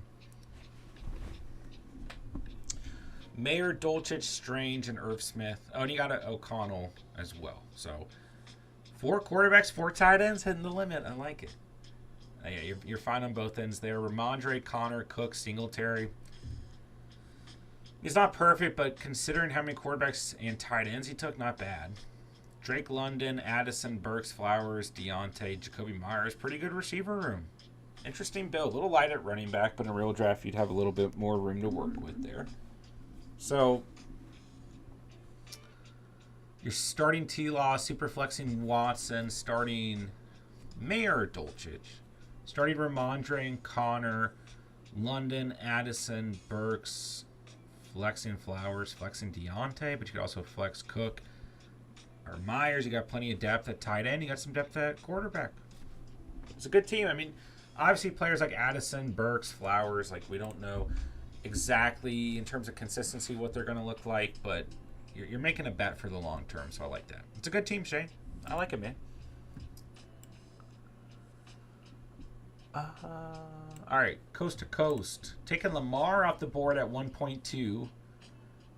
Mayer, Dolchich, Strange, and Irv Smith. Oh, and you got an O'Connell as well. So 4 quarterbacks, 4 tight ends, hitting the limit. I like it. Yeah, you're fine on both ends there. Ramondre, Connor, Cook, Singletary. He's not perfect, but considering how many quarterbacks and tight ends he took, not bad. Drake London, Addison, Burks, Flowers, Deontay, Jacoby Myers. Pretty good receiver room. Interesting build. A little light at running back, but in a real draft, you'd have a little bit more room to work with there. So, you're starting T-Law, super flexing Watson, starting Mayer, Dolchich, starting Ramondre and Connor, London, Addison, Burks, flexing Flowers, flexing Deontay, but you could also flex Cook or Myers. You got plenty of depth at tight end. You got some depth at quarterback. It's a good team. I mean, obviously players like Addison, Burks, Flowers, like we don't know exactly in terms of consistency what they're going to look like, but you're making a bet for the long term, so I like that. It's a good team, Shane. I like it, man. All right, coast to coast. Taking Lamar off the board at 1.2.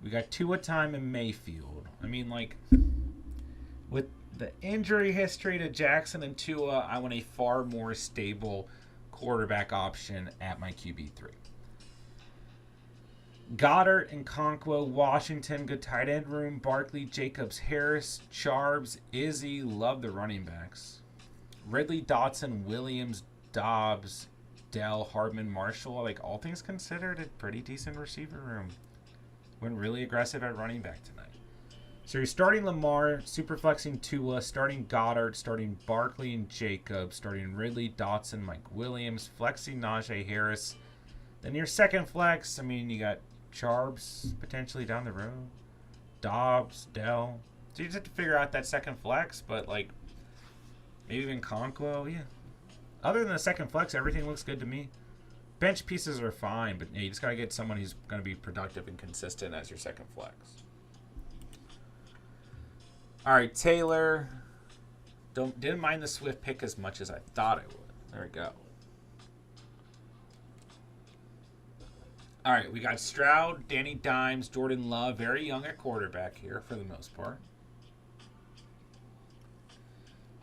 We got Tua time in Mayfield. I mean, like, with the injury history to Jackson and Tua, I want a far more stable quarterback option at my QB3. Goddard and Conquo, Washington, good tight end room. Barkley, Jacobs, Harris, Charbs, Izzy, love the running backs. Ridley, Dotson, Williams, Dobbs, Dell, Hardman, Marshall. Like, all things considered, a pretty decent receiver room. Went really aggressive at running back tonight. So you're starting Lamar, super flexing Tua, starting Goddard, starting Barkley and Jacobs, starting Ridley, Dotson, Mike Williams, flexing Najee Harris. Then your second flex, I mean, you got Charbs potentially down the road, Dobbs, Dell. So you just have to figure out that second flex, but like maybe even Conquo, yeah. Other than the second flex, everything looks good to me. Bench pieces are fine, but you just got to get someone who's going to be productive and consistent as your second flex. All right, Taylor. Didn't mind the Swift pick as much as I thought I would. There we go. All right, we got Stroud, Danny Dimes, Jordan Love, very young at quarterback here for the most part.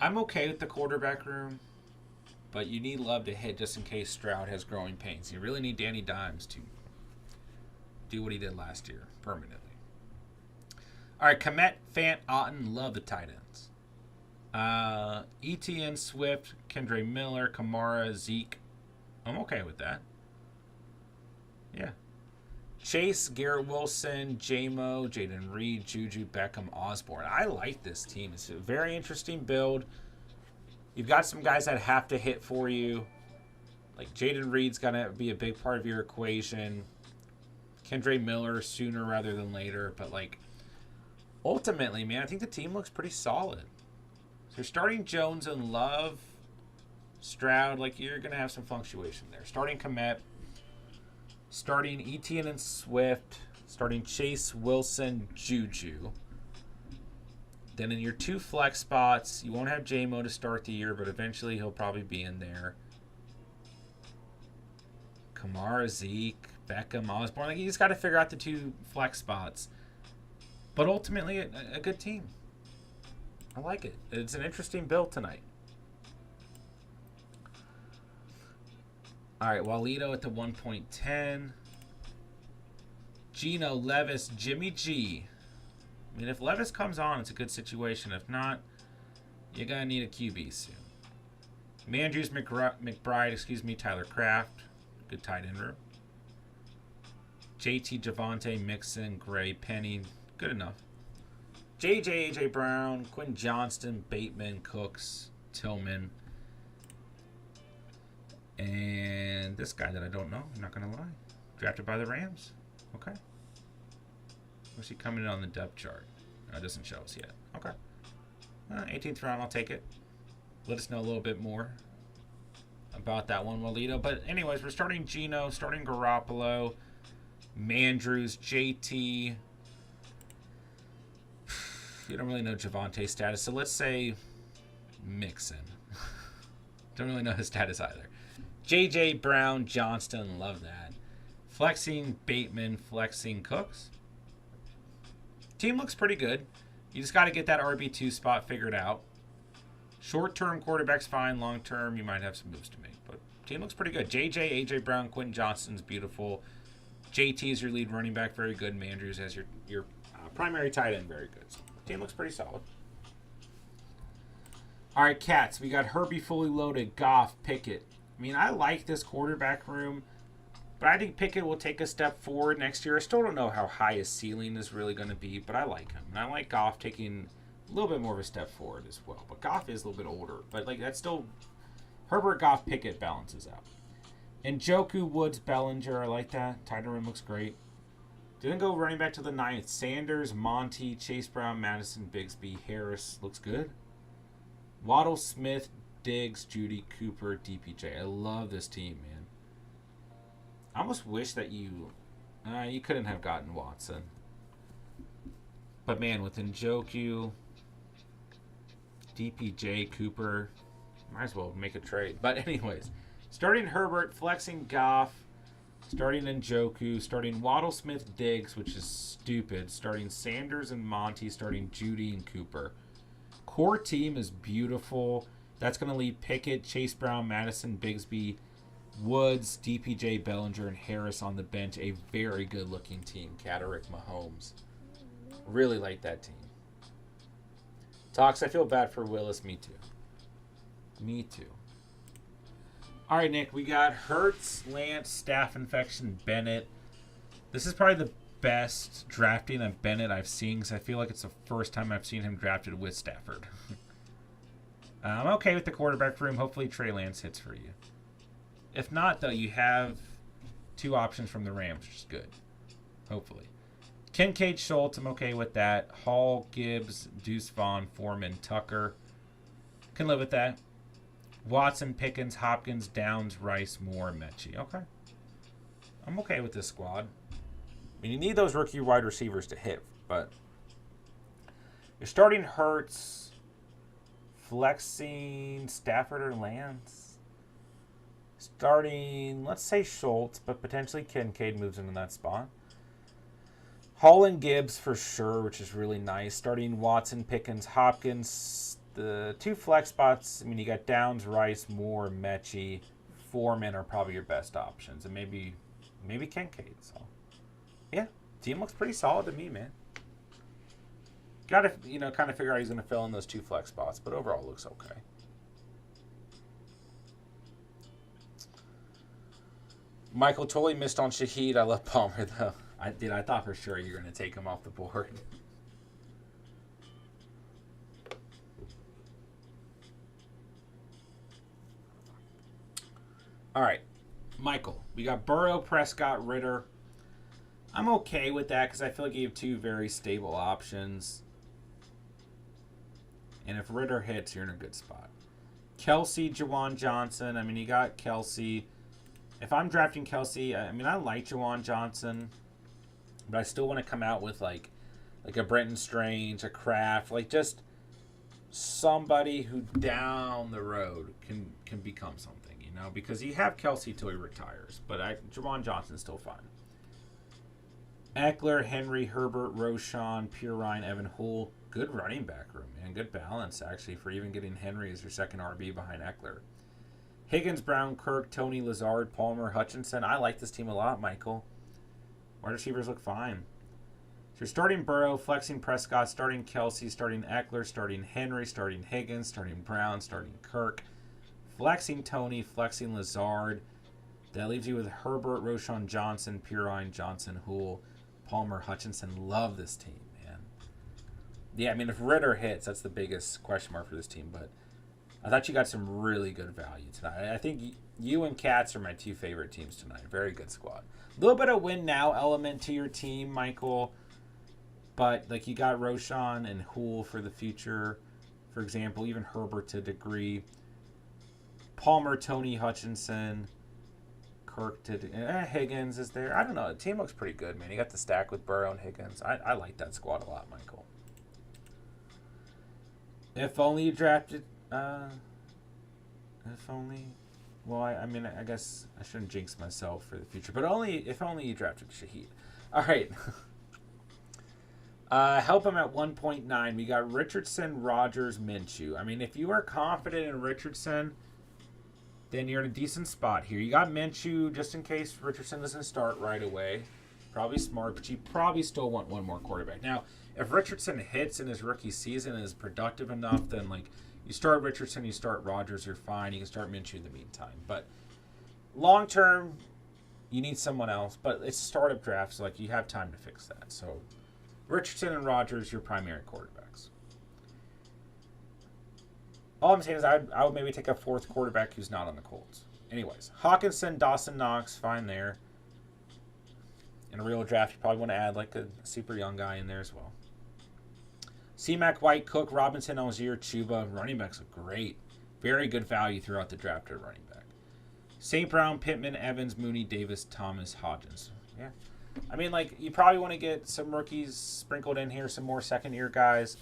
I'm okay with the quarterback room, but you need Love to hit just in case Stroud has growing pains. You really need Danny Dimes to do what he did last year permanently. All right, Komet, Fant, Otten, love the tight ends. ETN, Swift, Kendre Miller, Kamara, Zeke. I'm okay with that. Yeah. Chase, Garrett Wilson, J-Mo, Jaden Reed, Juju, Beckham, Osborne. I like this team. It's a very interesting build. You've got some guys that have to hit for you. Like Jaden Reed's going to be a big part of your equation. Kendre Miller sooner rather than later. But, like, ultimately, man, I think the team looks pretty solid. So you're starting Jones and Love, Stroud. Like, you're going to have some fluctuation there. Starting Komet. Starting Etienne and Swift. Starting Chase, Wilson, Juju. Then in your two flex spots, you won't have J-Mo to start the year, but eventually he'll probably be in there. Kamara, Zeke, Beckham, Osborne. Like, you just got to figure out the two flex spots. But ultimately, a good team. I like it. It's an interesting build tonight. All right, Walito at the 1.10. Geno, Levis, Jimmy G. I mean, if Levis comes on, it's a good situation. If not, you're going to need a QB soon. Mandrews, McBride, Tyler Kraft. Good tight end room. JT, Javonte, Mixon, Gray, Penny. Good enough. JJ, AJ Brown, Quinn Johnston, Bateman, Cooks, Tillman. And this guy that I don't know, I'm not going to lie. Drafted by the Rams. Okay. Where's he coming in on the depth chart? No, it doesn't show us yet. Okay. 18th round, I'll take it. Let us know a little bit more about that one, Walito. But anyways, we're starting Geno, starting Garoppolo, Mandrews, JT. You don't really know Javonte's status, so let's say Mixon. Don't really know his status either. JJ Brown, Johnston, love that. Flexing Bateman, flexing Cooks. Team looks pretty good. You just got to get that RB2 spot figured out. Short-term quarterback's fine. Long-term, you might have some moves to make. But team looks pretty good. JJ, AJ Brown, Quentin Johnston's beautiful. JT is your lead running back, very good. Mandrews as your primary tight end, very good. So team looks pretty solid. All right, Cats. We got Herbie fully loaded, Goff, Pickett. I mean, I like this quarterback room, but I think Pickett will take a step forward next year. I still don't know how high his ceiling is really going to be, but I like him. And I like Goff taking a little bit more of a step forward as well. But Goff is a little bit older. But, like, that's still Herbert, Goff, Pickett balances out. And Njoku, Woods, Bellinger, I like that. Tight end room looks great. Didn't go running back to the 9th. Sanders, Monty, Chase Brown, Madison, Bigsby, Harris. Looks good. Waddle, Smith, Diggs, Judy, Cooper, DPJ. I love this team, man. I almost wish that you couldn't have gotten Watson. But man, with Njoku, DPJ, Cooper, might as well make a trade. But anyways, starting Herbert, flexing Goff, starting Njoku, starting Waddle, Smith, Diggs, which is stupid, starting Sanders and Monty, starting Judy and Cooper. Core team is beautiful. That's going to leave Pickett, Chase Brown, Madison, Bigsby, Woods, DPJ, Bellinger, and Harris on the bench. A very good-looking team. Catterick, Mahomes. Really like that team. Talks, I feel bad for Willis. Me too. Me too. All right, Nick, we got Hurts, Lance, staph infection, Bennett. This is probably the best drafting of Bennett I've seen because I feel like it's the first time I've seen him drafted with Stafford. I'm okay with the quarterback room. Hopefully Trey Lance hits for you. If not, though, you have two options from the Rams, which is good. Hopefully. Kincaid, Schultz, I'm okay with that. Hall, Gibbs, Deuce Vaughn, Foreman, Tucker. Can live with that. Watson, Pickens, Hopkins, Downs, Rice, Moore, Mechie. Okay. I'm okay with this squad. I mean, you need those rookie wide receivers to hit, but you're starting Hurts, flexing Stafford or Lance. Starting, let's say Schultz, but potentially Kincaid moves into that spot. Hall and Gibbs for sure, which is really nice. Starting Watson, Pickens, Hopkins. The two flex spots, I mean, you got Downs, Rice, Moore, Mechie. Foreman are probably your best options. And maybe Kincaid. So, yeah, team looks pretty solid to me, man. Got to, kind of figure out he's going to fill in those two flex spots. But overall, looks okay. Michael totally missed on Shaheed. I love Palmer, though. I thought for sure you were going to take him off the board. All right, Michael. We got Burrow, Prescott, Ritter. I'm okay with that because I feel like you have two very stable options. And if Ritter hits, you're in a good spot. Kelsey, Jawan Johnson. I mean, you got Kelsey. If I'm drafting Kelsey, I mean, I like Jawan Johnson. But I still want to come out with like a Brenton Strange, a Kraft, like just somebody who down the road can become something, because you have Kelsey till he retires, but Jawan Johnson's still fine. Eckler, Henry, Herbert, Roschon, Pirine, Evan Hull. Good running back room, man. Good balance, actually, for even getting Henry as your second RB behind Eckler. Higgins, Brown, Kirk, Tony, Lazard, Palmer, Hutchinson. I like this team a lot, Michael. Wide receivers look fine. So you're starting Burrow, flexing Prescott, starting Kelsey, starting Eckler, starting Henry, starting Higgins, starting Brown, starting Kirk, flexing Tony, flexing Lazard. That leaves you with Herbert, Roschon Johnson, Pirine, Johnson, Hull, Palmer, Hutchinson. Love this team, man. Yeah, I mean, if Ritter hits, that's the biggest question mark for this team. But I thought you got some really good value tonight. I think you and Cats are my two favorite teams tonight. Very good squad. A little bit of win now element to your team, Michael. But like you got Roschon and Hull for the future, for example. Even Herbert to a degree. Palmer, Tony, Hutchinson, Kirk to Higgins is there. I don't know. The team looks pretty good, man. You got the stack with Burrow and Higgins. I like that squad a lot, Michael. If only you drafted. If only. Well, I mean, I guess I shouldn't jinx myself for the future, but if only you drafted Shaheed. All right. Help him at 1.9. We got Richardson, Rodgers, Minshew. I mean, if you are confident in Richardson, then you're in a decent spot here. You got Minshew just in case Richardson doesn't start right away. Probably smart, but you probably still want one more quarterback. Now, if Richardson hits in his rookie season and is productive enough, then you start Richardson, you start Rodgers, you're fine. You can start Minshew in the meantime. But long term, you need someone else. But it's a startup draft, so you have time to fix that. So Richardson and Rodgers, your primary quarterbacks. All I'm saying is I would maybe take a fourth quarterback who's not on the Colts. Anyways, Hawkinson, Dawson Knox, fine there. In a real draft, you probably want to add a super young guy in there as well. C-Mac, White, Cook, Robinson, Algier, Chuba. Running backs look great. Very good value throughout the draft at running back. St. Brown, Pittman, Evans, Mooney, Davis, Thomas, Hodgins. Yeah. I mean, like, you probably want to get some rookies sprinkled in here, some more second-year guys.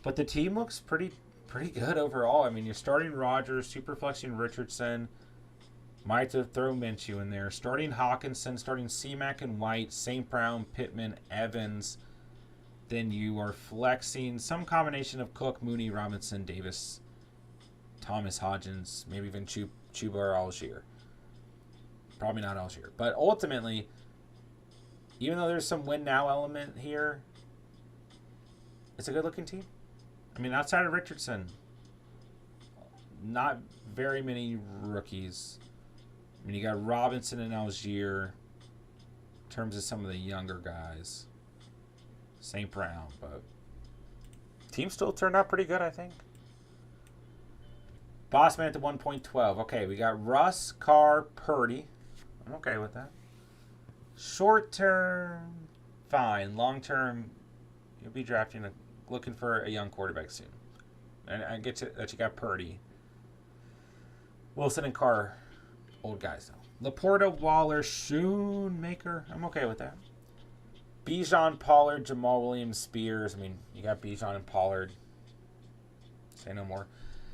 But the team looks pretty good overall. I mean, you're starting Rodgers, super flexing Richardson. Might have to throw Minshew in there. Starting Hawkinson, starting C-Mac and White, St. Brown, Pittman, Evans. Then you are flexing some combination of Cook, Mooney, Robinson, Davis, Thomas, Hodgins, maybe even Chuba or Algier. Probably not Algier. But ultimately, even though there's some win now element here, it's a good looking team. I mean, outside of Richardson, not very many rookies. I mean, you got Robinson and Algier in terms of some of the younger guys. St. Brown, but team still turned out pretty good, I think. Bossman at the 1.12. Okay, we got Russ, Carr, Purdy. I'm okay with that. Short term, fine. Long term, you'll be drafting looking for a young quarterback soon. And I get that you got Purdy. Wilson and Carr, old guys though. Laporta, Waller, Schoonmaker. I'm okay with that. Bijan, Pollard, Jamal Williams, Spears. I mean, you got Bijan and Pollard. Say no more.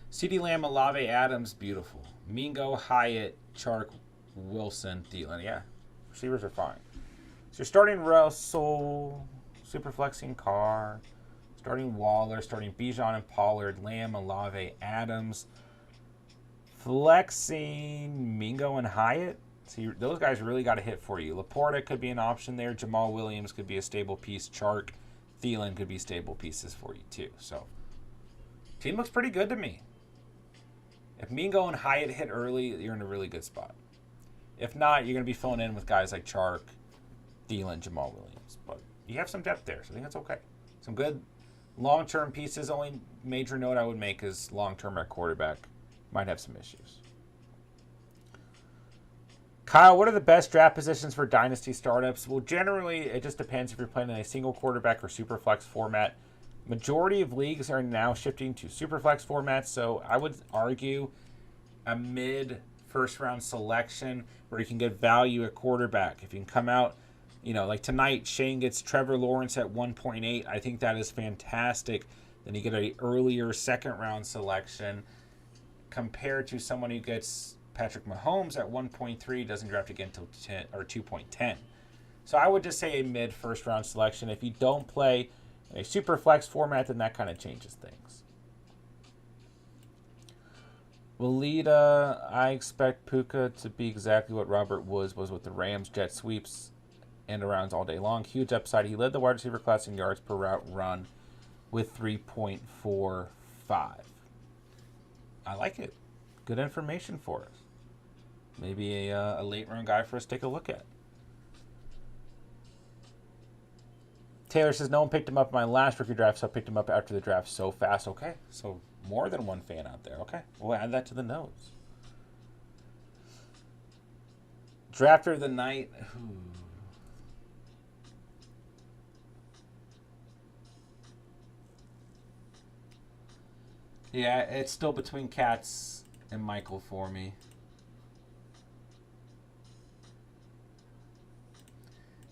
CeeDee Lamb, Olave, Adams, beautiful. Mingo, Hyatt, Chark, Wilson, Thielen. Yeah, receivers are fine. So you're starting Russell, super flexing Carr, starting Waller, starting Bijan and Pollard, Lamb, Olave, Adams, flexing Mingo and Hyatt. See, those guys really got a hit for you. Laporta could be an option there. Jamal Williams could be a stable piece. Chark, Thielen could be stable pieces for you too. So, team looks pretty good to me. If Mingo and Hyatt hit early, you're in a really good spot. If not, you're going to be filling in with guys like Chark, Thielen, Jamal Williams. But you have some depth there, so I think that's okay. Some good long-term pieces. Only major note I would make is long-term at quarterback might have some issues. Kyle, what are the best draft positions for Dynasty startups? Well, generally, it just depends if you're playing in a single quarterback or superflex format. Majority of leagues are now shifting to superflex formats, so I would argue a mid-first-round selection where you can get value at quarterback. If you can come out, like tonight, Shane gets Trevor Lawrence at 1.8. I think that is fantastic. Then you get an earlier second-round selection compared to someone who gets Patrick Mahomes at 1.3, doesn't draft again until 2.10. So I would just say a mid first round selection. If you don't play a super flex format, then that kind of changes things. Walida, I expect Puka to be exactly what Robert Woods was with the Rams, jet sweeps and arounds all day long. Huge upside. He led the wide receiver class in yards per route run with 3.45. I like it. Good information for us. Maybe a late round guy for us to take a look at. Taylor says, no one picked him up in my last rookie draft, so I picked him up after the draft so fast. Okay, so more than one fan out there. Okay, we'll add that to the notes. Drafter of the night. Yeah, it's still between Katz and Michael for me.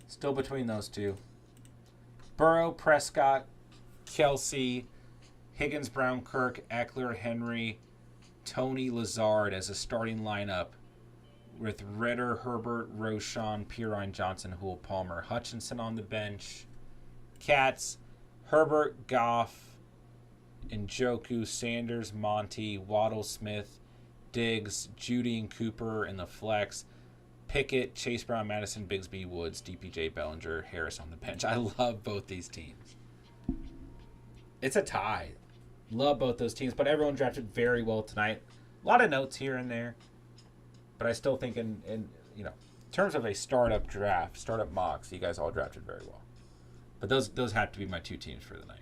Still between those two. Burrow, Prescott, Kelsey, Higgins, Brown, Kirk, Eckler, Henry, Tony, Lazard as a starting lineup with Ritter, Herbert, Roschon, Pirine, Johnson, Houle, Palmer, Hutchinson on the bench, Katz, Herbert, Goff, Njoku, Sanders, Monty, Waddle, Smith, Diggs, Judy and Cooper in the flex, Pickett, Chase Brown, Madison, Bigsby, Woods, DPJ, Bellinger, Harris on the bench. I love both these teams. It's a tie. Love both those teams, but everyone drafted very well tonight. A lot of notes here and there, but I still think in terms of a startup draft, startup mocks, you guys all drafted very well. But those have to be my two teams for the night.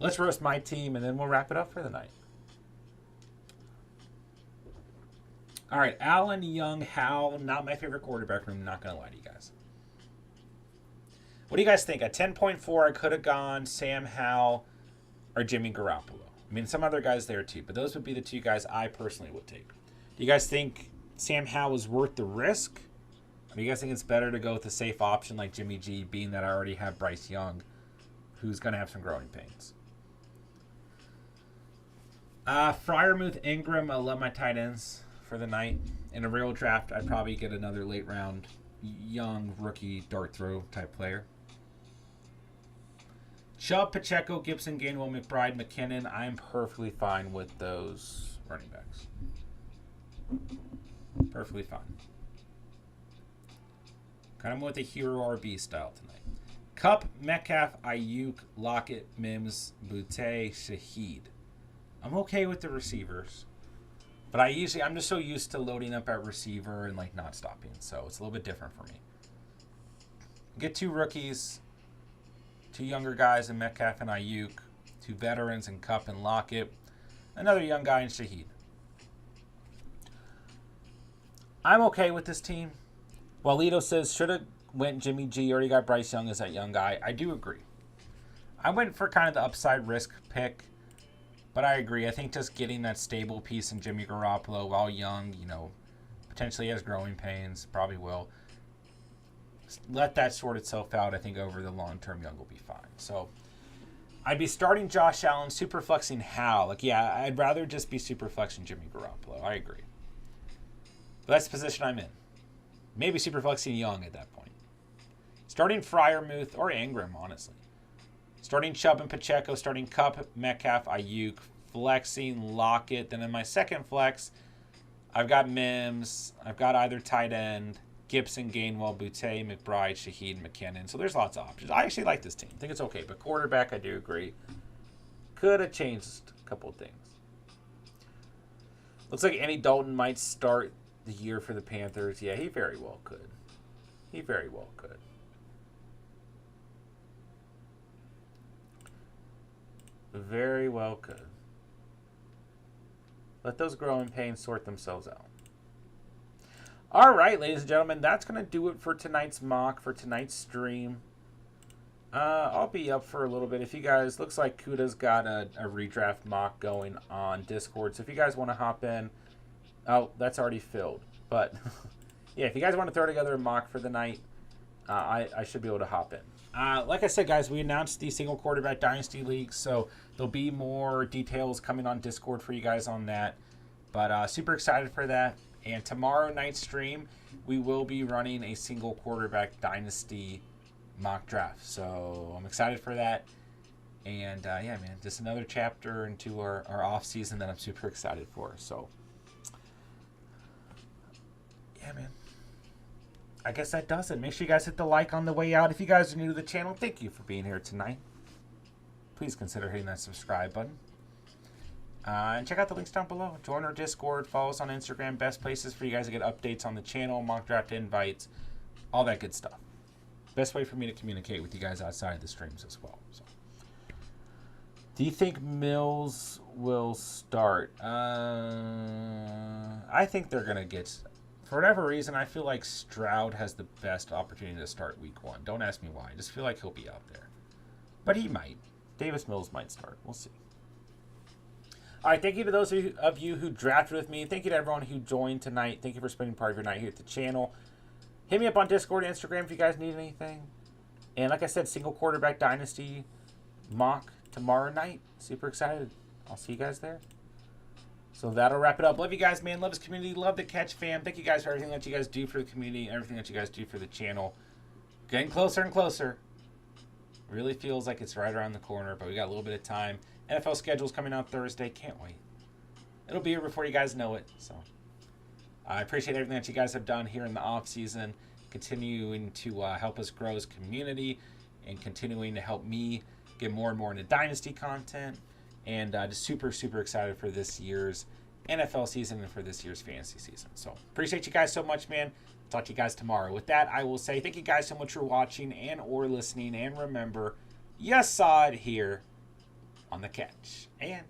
Let's roast my team, and then we'll wrap it up for the night. All right, Allen, Young, Howell, not my favorite quarterback room, not going to lie to you guys. What do you guys think? At 10.4, I could have gone Sam Howell or Jimmy Garoppolo. I mean, some other guys there too, but those would be the two guys I personally would take. Do you guys think Sam Howell is worth the risk? Or do you guys think it's better to go with a safe option like Jimmy G, being that I already have Bryce Young, who's going to have some growing pains? Freiermuth, Ingram, I love my tight ends for the night. In a real draft, I'd probably get another late round, young rookie dart throw type player. Chubb, Pacheco, Gibson, Gainwell, McBride, McKinnon. I'm perfectly fine with those running backs. Perfectly fine. Kind of with a hero RB style tonight. Kupp, Metcalf, Ayuk, Lockett, Mims, Boutte, Shaheed. I'm okay with the receivers. But I'm just so used to loading up at receiver and like not stopping. So it's a little bit different for me. Get two rookies, two younger guys in Metcalf and Ayuk, two veterans in Kupp and Lockett, another young guy in Shaheed. I'm okay with this team. Walito says, should have went Jimmy G. Already got Bryce Young as that young guy. I do agree. I went for kind of the upside risk pick, but I agree. I think just getting that stable piece in Jimmy Garoppolo while young, potentially has growing pains, probably will. Let that sort itself out. I think over the long term, Young will be fine. So I'd be starting Josh Allen, super flexing Hal. I'd rather just be super flexing Jimmy Garoppolo. I agree. But that's the position I'm in. Maybe super flexing Young at that point. Starting Freiermuth or Ingram, honestly. Starting Chubb and Pacheco, starting Kupp, Metcalf, Ayuk, flexing Lockett. Then in my second flex, I've got Mims. I've got either tight end, Gibson, Gainwell, Boutte, McBride, Shaheed, McKinnon. So there's lots of options. I actually like this team. I think it's okay. But quarterback, I do agree. Could have changed a couple of things. Looks like Andy Dalton might start the year for the Panthers. Yeah, he very well could. He very well could. Very well could. Let those growing pains sort themselves out. All right, ladies and gentlemen, that's going to do it for tonight's mock, for tonight's stream. I'll be up for a little bit. If you guys, looks like Kuda's got a redraft mock going on Discord. So if you guys want to hop in, oh, that's already filled. But yeah, if you guys want to throw together a mock for the night, I should be able to hop in. Like I said, guys, we announced the single quarterback dynasty league, so there'll be more details coming on Discord for you guys on that. But super excited for that. And tomorrow night's stream, we will be running a single quarterback dynasty mock draft. So I'm excited for that. And yeah, man, just another chapter into our off season that I'm super excited for. So yeah, man. I guess that does it. Make sure you guys hit the like on the way out. If you guys are new to the channel, thank you for being here tonight. Please consider hitting that subscribe button. And check out the links down below. Join our Discord. Follow us on Instagram. Best places for you guys to get updates on the channel, mock draft invites, all that good stuff. Best way for me to communicate with you guys outside of the streams as well. So, do you think Mills will start? I think they're going to get... For whatever reason, I feel like Stroud has the best opportunity to start week 1. Don't ask me why. I just feel like he'll be out there. But he might. Davis Mills might start. We'll see. All right, thank you to those of you who drafted with me. Thank you to everyone who joined tonight. Thank you for spending part of your night here at the channel. Hit me up on Discord and Instagram if you guys need anything. And like I said, single quarterback dynasty mock tomorrow night. Super excited. I'll see you guys there. So that'll wrap it up. Love you guys, man. Love this community. Love the Catch fam. Thank you guys for everything that you guys do for the community and everything that you guys do for the channel. Getting closer and closer. Really feels like it's right around the corner, but we got a little bit of time. NFL schedule's coming out Thursday. Can't wait. It'll be here before you guys know it. So I appreciate everything that you guys have done here in the off season, continuing to help us grow as a community and continuing to help me get more and more into Dynasty content. And just super, super excited for this year's NFL season and for this year's fantasy season. So appreciate you guys so much, man. Talk to you guys tomorrow. With that, I will say thank you guys so much for watching and or listening. And remember, you saw it here on The Catch. And